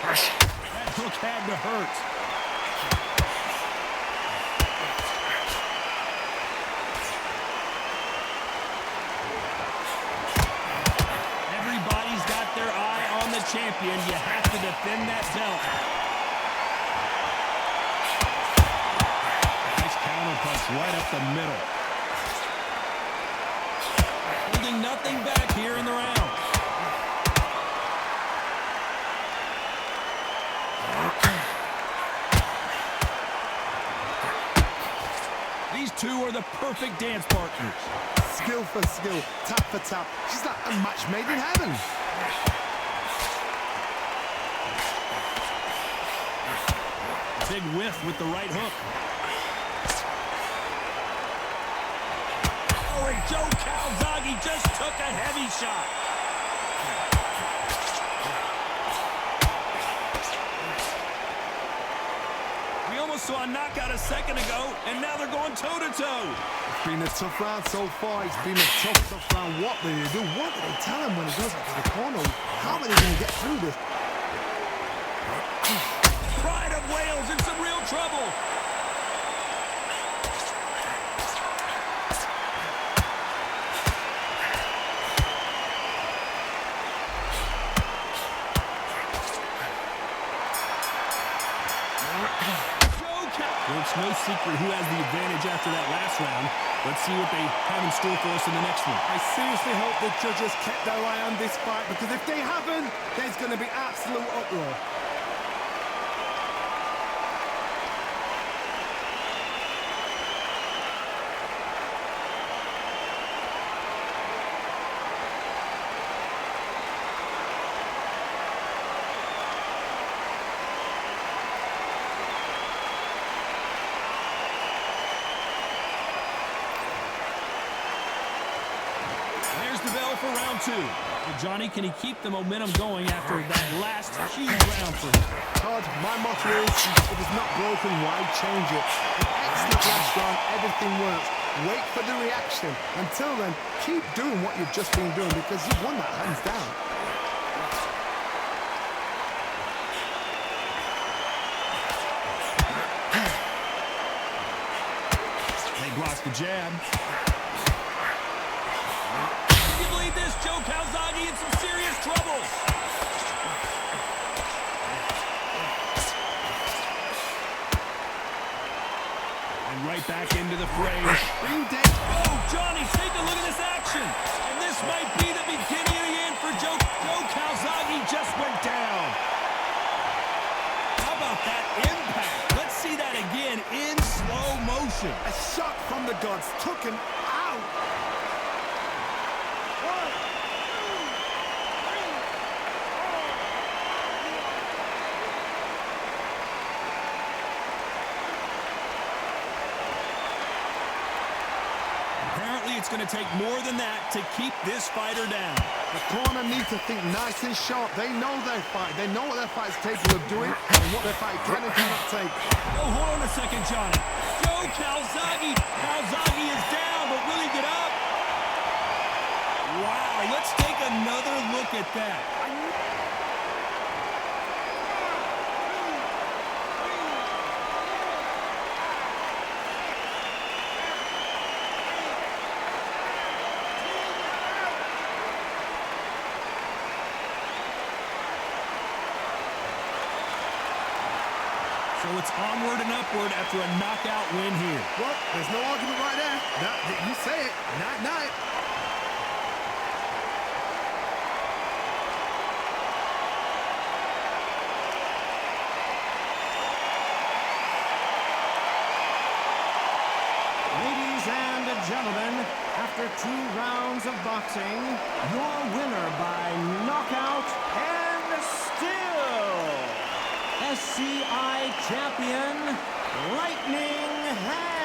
That hook had to hurt. Everybody's got their eye on the champion. You have to defend that belt. Nice counter punch right up the middle. Holding nothing back here in the round. These two are the perfect dance partners. Skill for skill, tap for tap. She's like a match made in heaven. Big whiff with the right hook. Oh, and Joe Calzaghe just took a heavy shot. We almost saw a knockout a second ago, and now they're going toe-to-toe. It's been a tough round so far. It's been a tough round. What do they do? What do they tell him when he goes up to the corner? How are they going to get through this? Pride of Wales in some real trouble. Well, it's no secret who has the advantage after that last round. Let's see what they have in store for us in the next one. I seriously hope the judges kept their eye on this fight, because if they haven't, there's going to be absolute uproar. The bell for round two. Well, Johnny, can he keep the momentum going after that last huge round for him? Todd, my motto is, if it's not broken, why change it? If Excellent last round. Everything works. Wait for the reaction. Until then, keep doing what you've just been doing because you've won that hands down. They block the jab. Can you believe this? Joe Calzaghe in some serious trouble. And right back into the fray. Oh, Johnny, take a look at this action. And this might be the beginning of the end for Joe Calzaghe just went down. How about that impact? Let's see that again in slow motion. A shot from the gods took him out. Apparently, it's going to take more than that to keep this fighter down. The corner need to think nice and sharp. They know their fight. They know what their fight's capable of doing and what their fight can and cannot take. Oh, hold on a second, Johnny. Joe Calzaghe. Calzaghe is down, but will he get up? Wow, let's take another look at that. So it's onward and upward after a knockout win here. Well, there's no argument right there. You say it. Night-night. Ladies and gentlemen, after 2 rounds of boxing, your winner by knockout and still SCI champion, Lightning Hands.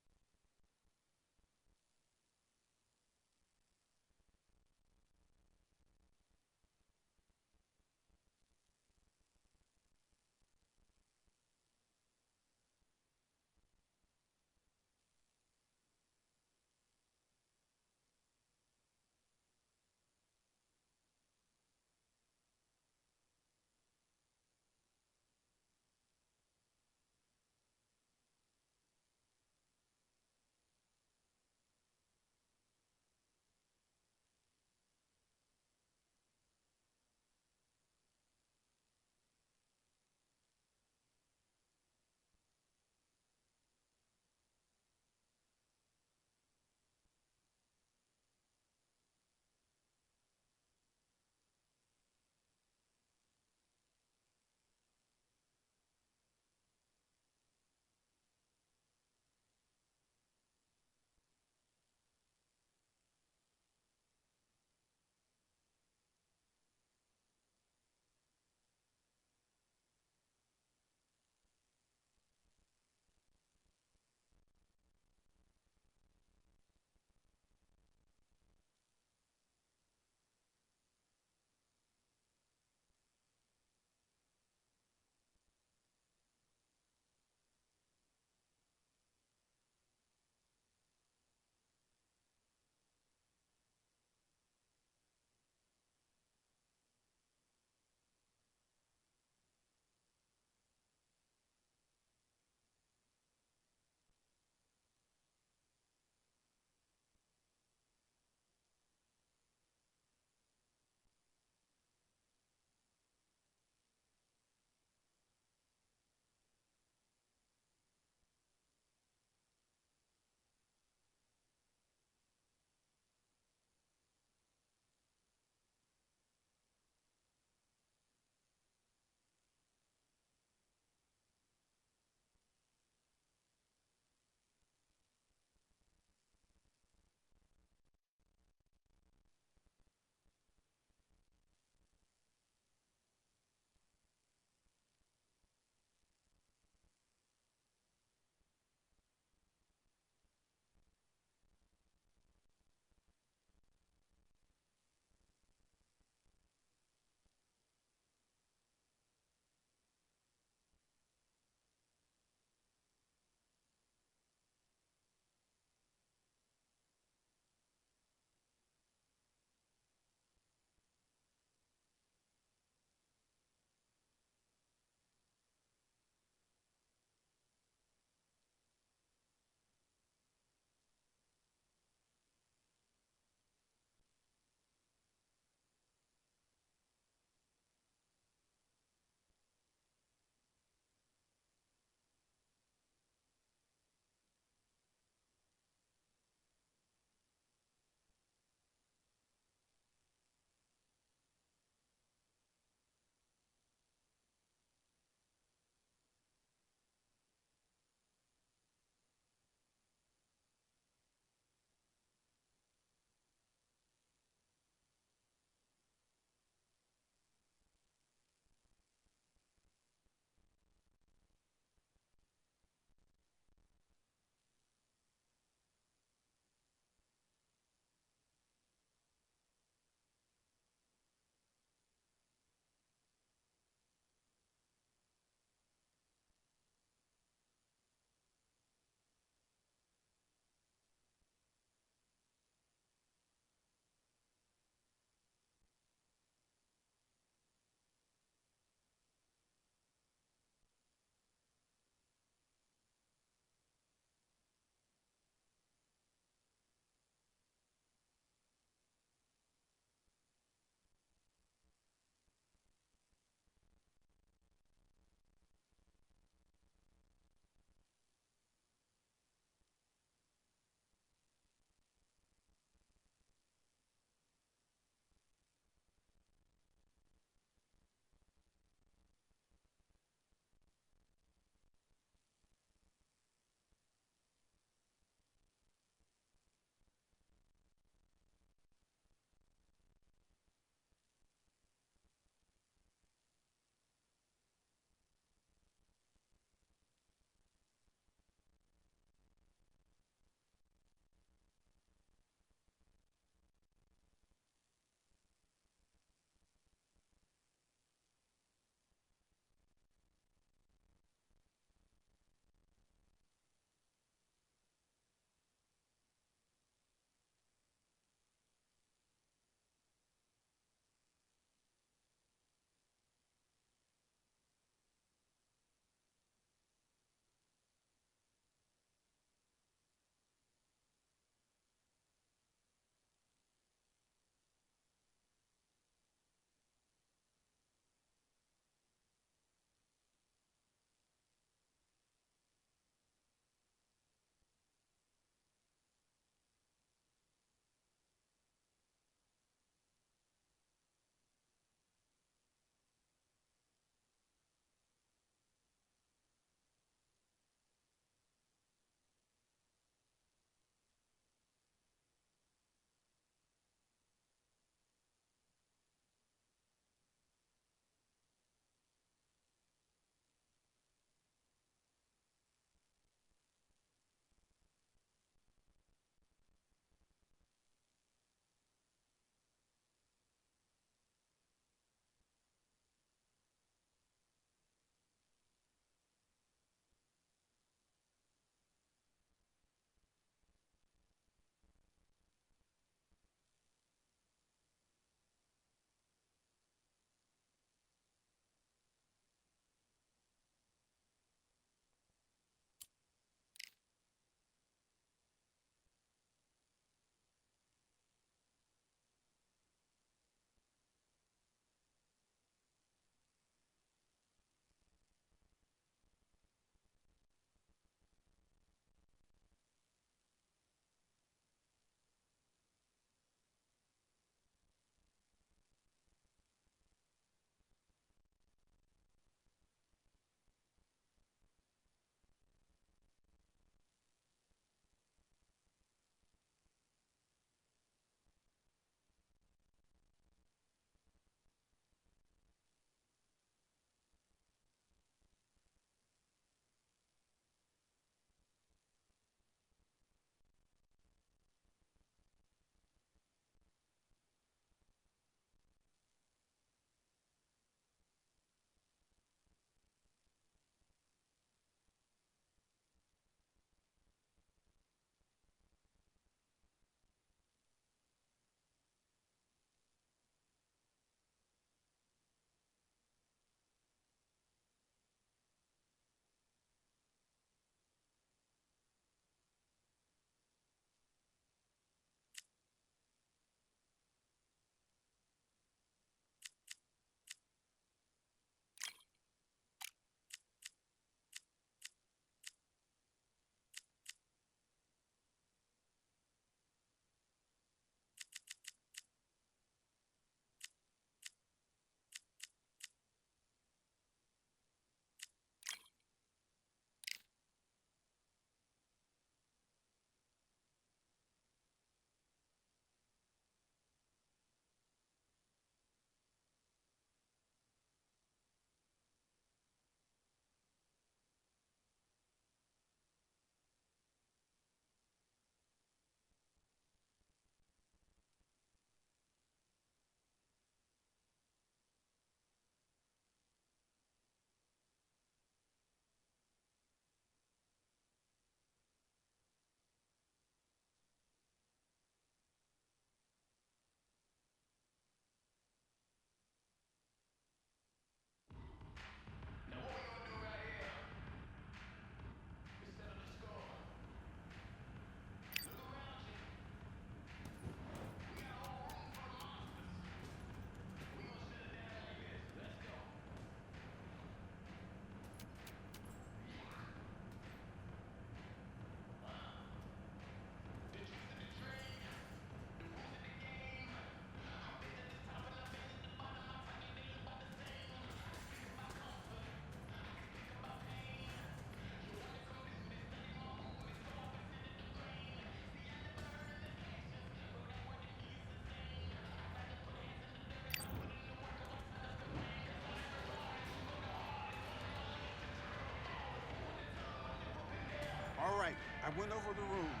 All right, I went over the rules.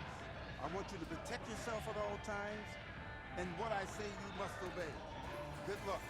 I want you to protect yourself at all times, and what I say you must obey. Good luck.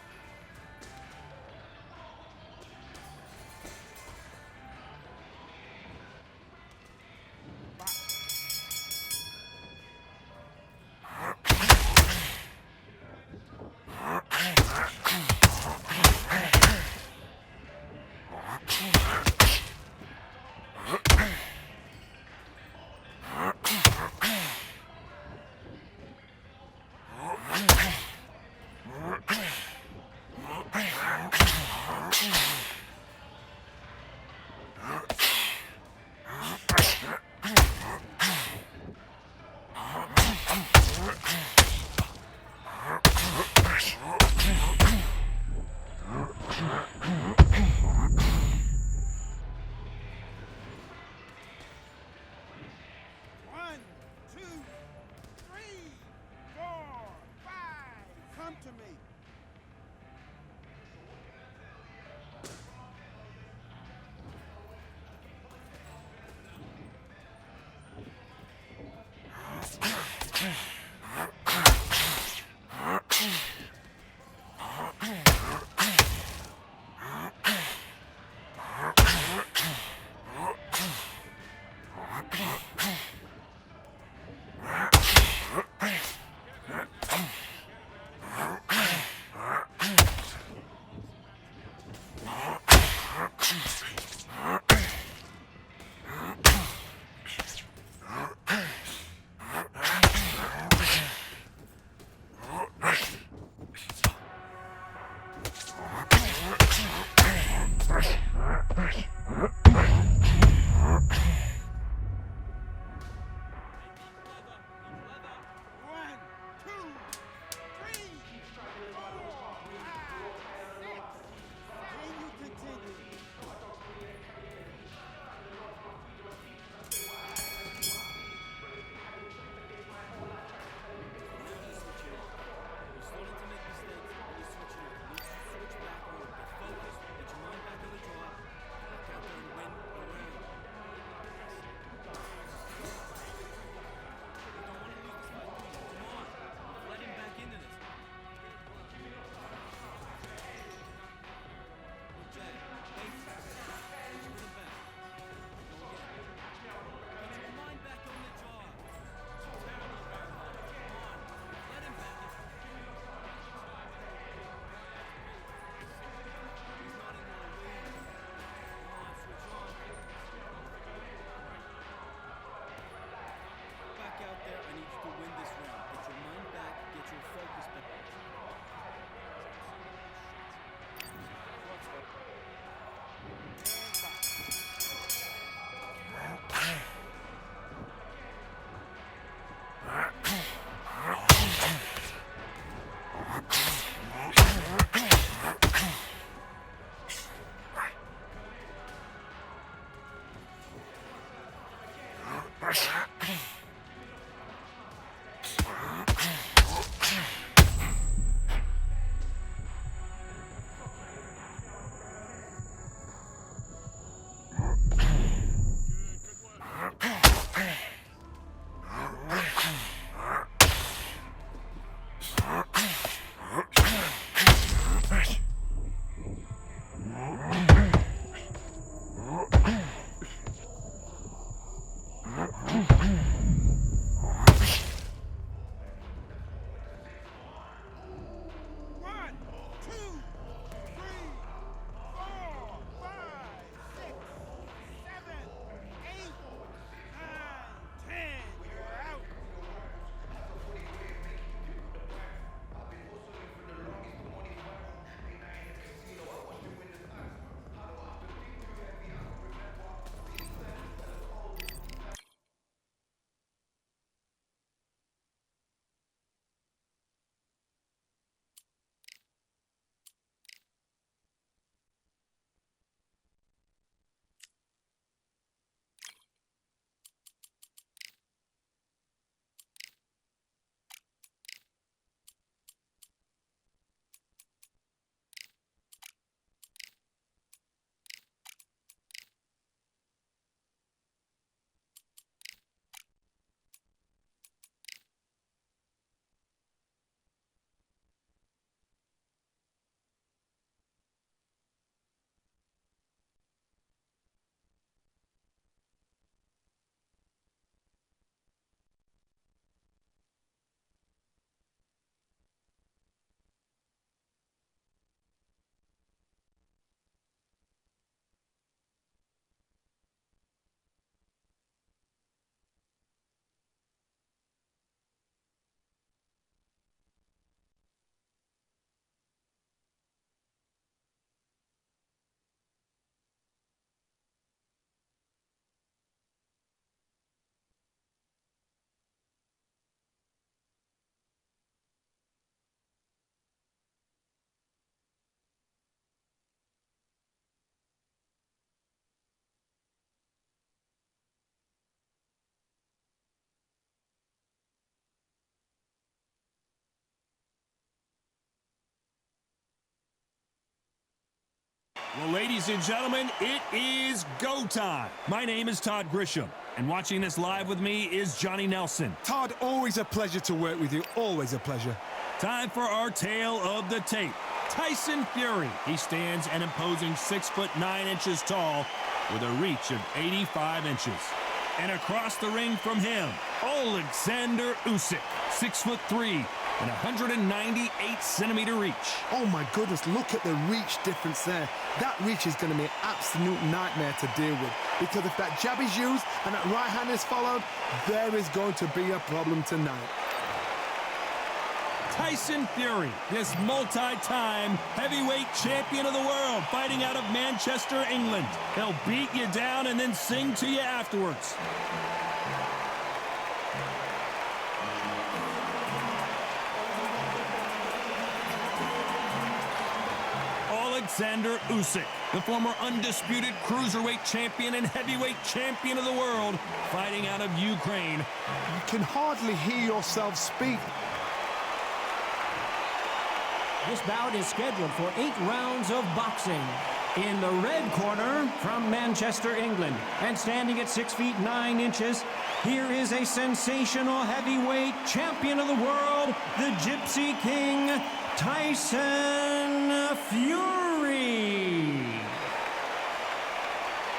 One, two, three, four, five. Come to me. Well, ladies and gentlemen, it is go time. My name is Todd Grisham, and watching this live with me is Johnny Nelson. Todd, always a pleasure to work with you. Always a pleasure. Time for our tale of the tape. Tyson Fury. He stands an imposing 6'9" tall with a reach of 85 inches. And across the ring from him, Alexander Usyk, 6'3" and 198-centimeter reach. Oh my goodness, look at the reach difference there. That reach is going to be an absolute nightmare to deal with, because if that jab is used and that right hand is followed, there is going to be a problem tonight. Tyson Fury, this multi-time heavyweight champion of the world, fighting out of Manchester, England. He'll beat you down and then sing to you afterwards. Alexander Usyk, the former undisputed cruiserweight champion and heavyweight champion of the world, fighting out of Ukraine. You can hardly hear yourself speak. This bout is scheduled for 8 rounds of boxing. In the red corner, from Manchester, England, and standing at 6 feet 9 inches, here is a sensational heavyweight champion of the world, the Gypsy King, Tyson Fury.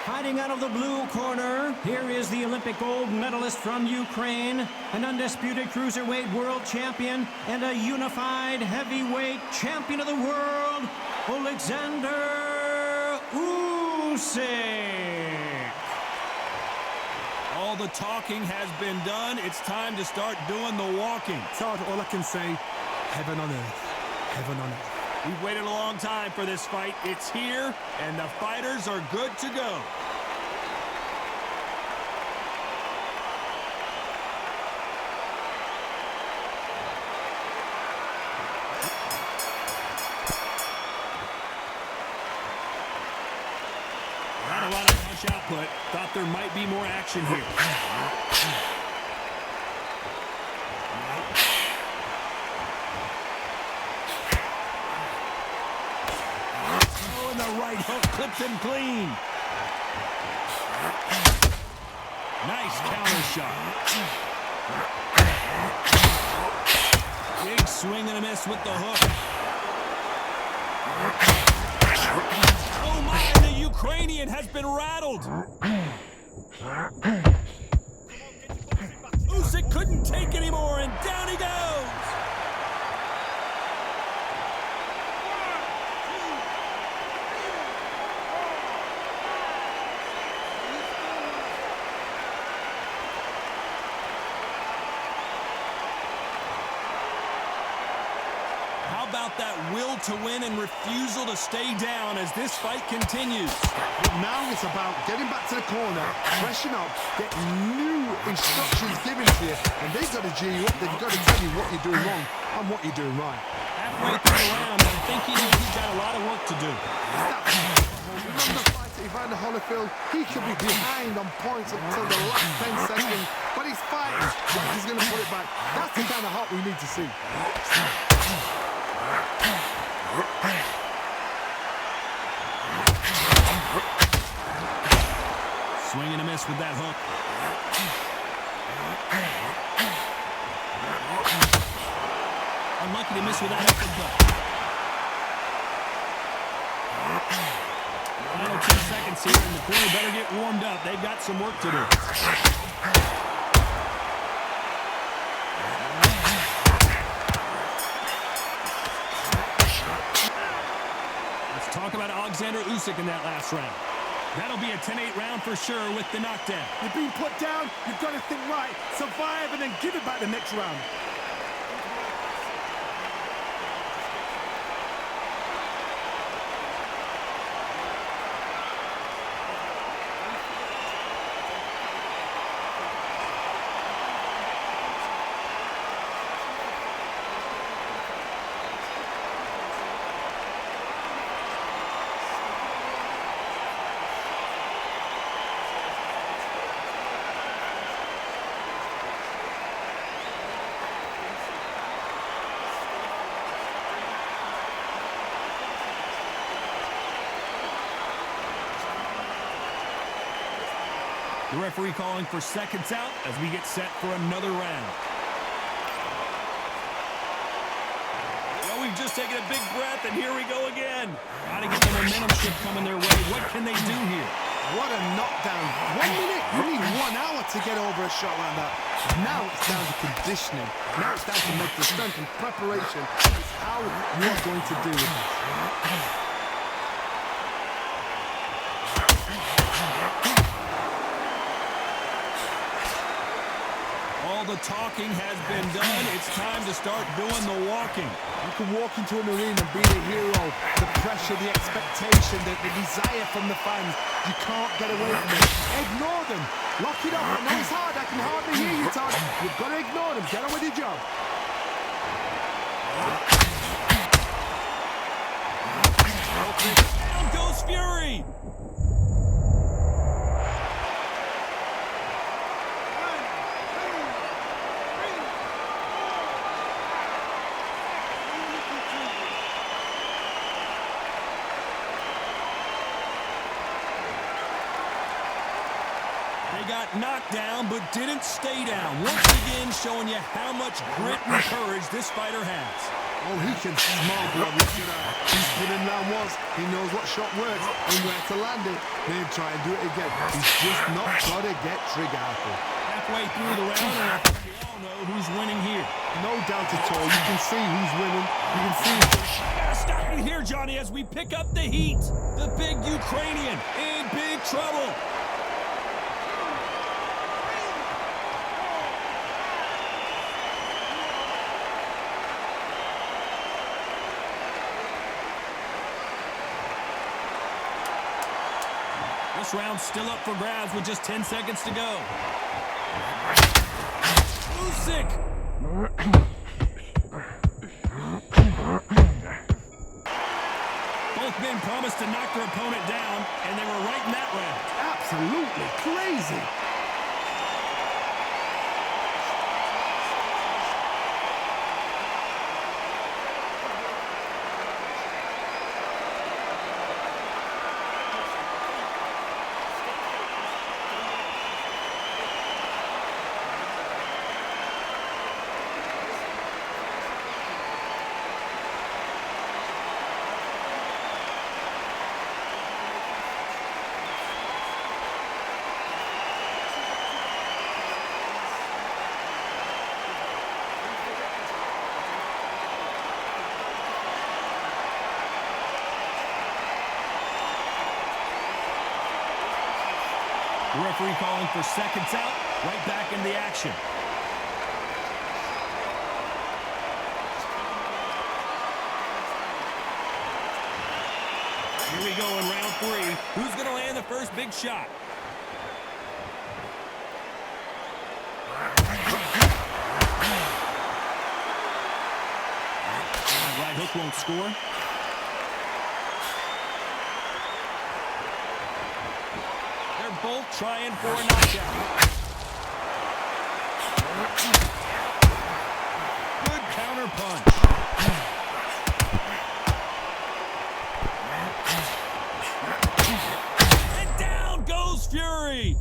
Fighting out of the blue corner, here is the Olympic gold medalist from Ukraine, an undisputed cruiserweight world champion, and a unified heavyweight champion of the world, Alexander Usyk. All the talking has been done. It's time to start doing the walking. Todd, all I can say, heaven on earth. Heaven on earth. We've waited a long time for this fight. It's here, and the fighters are good to go. Not a lot of punch output. Thought there might be more action here. Right hook clipped him clean. Nice counter shot. Big swing and a miss with the hook. Oh my, and the Ukrainian has been rattled. Usyk couldn't take anymore, and down he goes. About that will to win and refusal to stay down as this fight continues. But now it's about getting back to the corner, freshen up, get new instructions given to you, and they've got to G you up. They've got to tell you what you're doing wrong and what you're doing right. Halfway through the round, I'm thinking he's got a lot of work to do. Remember the fight at Evander Holyfield? He could be behind on points until the last 10 seconds, but he's fighting. He's going to put it back. That's the kind of heart we need to see. Swing and a miss with that hook. Unlucky to miss with that uppercut. Final 2 seconds here, and the corner better get warmed up. They've got some work to do. Talk about Alexander Usyk in that last round. That'll be a 10-8 round for sure with the knockdown. You've been put down, you've got to think right, survive, and then give it back the next round. The referee calling for seconds out as we get set for another round. Well, we've just taken a big breath, and here we go again. Gotta get the momentum shift coming their way. What can they do here? What a knockdown. 1 minute, you need 1 hour to get over a shot like that. Now it's down to conditioning. Now it's down to mental strength and preparation. It's how you're going to do it. All the talking has been done. It's time to start doing the walking. You can walk into an arena and be the hero. The pressure, the expectation, the desire from the fans. You can't get away from it. Ignore them. Lock it up. I know it's hard. I can hardly hear you, Todd. You've got to ignore them. Get on with your job. Down goes Fury. They got knocked down, but didn't stay down. Once again, showing you how much grit and courage this fighter has. Oh, he can smell blood. Look at that. He's put in round once. He knows what shot works and where to land it. Then try and do it again. He's just not got to get trigger happy. Halfway through the round, and I think we all know who's winning here. No doubt at all. You can see who's winning. You can see. Gotta stop you here, Johnny, as we pick up the heat. The big Ukrainian in big trouble. This round's still up for grabs with just 10 seconds to go. Usyk! Both men promised to knock their opponent down, and they were right in that round. Absolutely crazy. The referee calling for seconds out, right back in the action. Here we go in round 3. Who's going to land the first big shot? Right hook won't score. Both trying for a knockout. Good counter punch. And down goes Fury.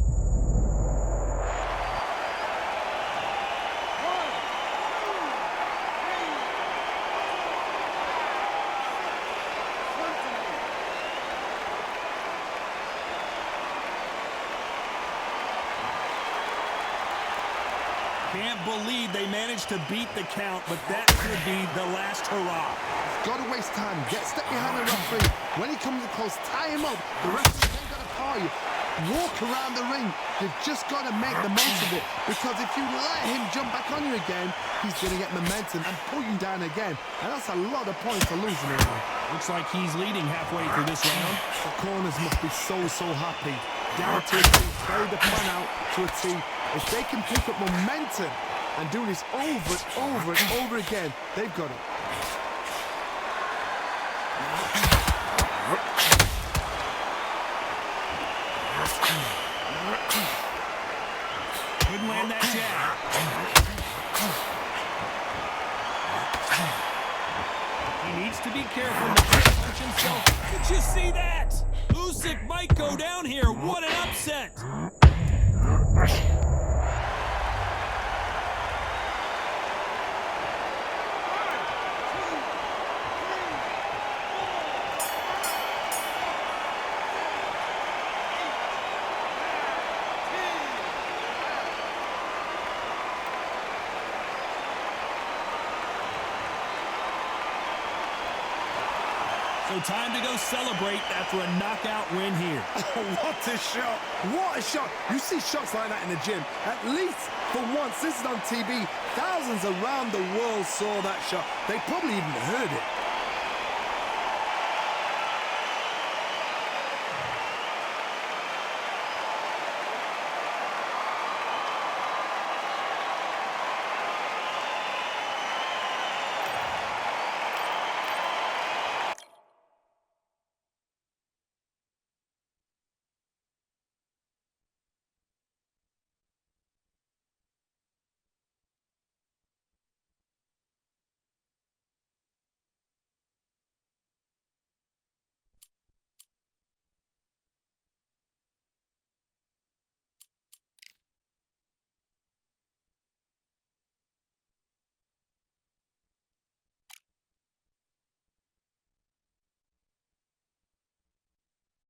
Can't believe they managed to beat the count, but that could be the last hurrah. Got to waste time. Get step behind the referee. When he comes close, tie him up. The referee ain't got to power you. Walk around the ring. You've just got to make the most of it, because if you let him jump back on you again, he's going to get momentum and pull you down again. And that's a lot of points for losing it. Looks like he's leading halfway through this round. The corners must be so happy. Down to a T. Carry the plan out to a T. If they can pick up momentum and do this over and over and over again, they've got it. Couldn't land that jab. He needs to be careful not to punch himself. Did you see that? Usyk might go down here. What an upset. So time to go celebrate after a knockout win here. What a shot! What a shot! You see shots like that in the gym. At least for once, this is on TV. Thousands around the world saw that shot. They probably even heard it.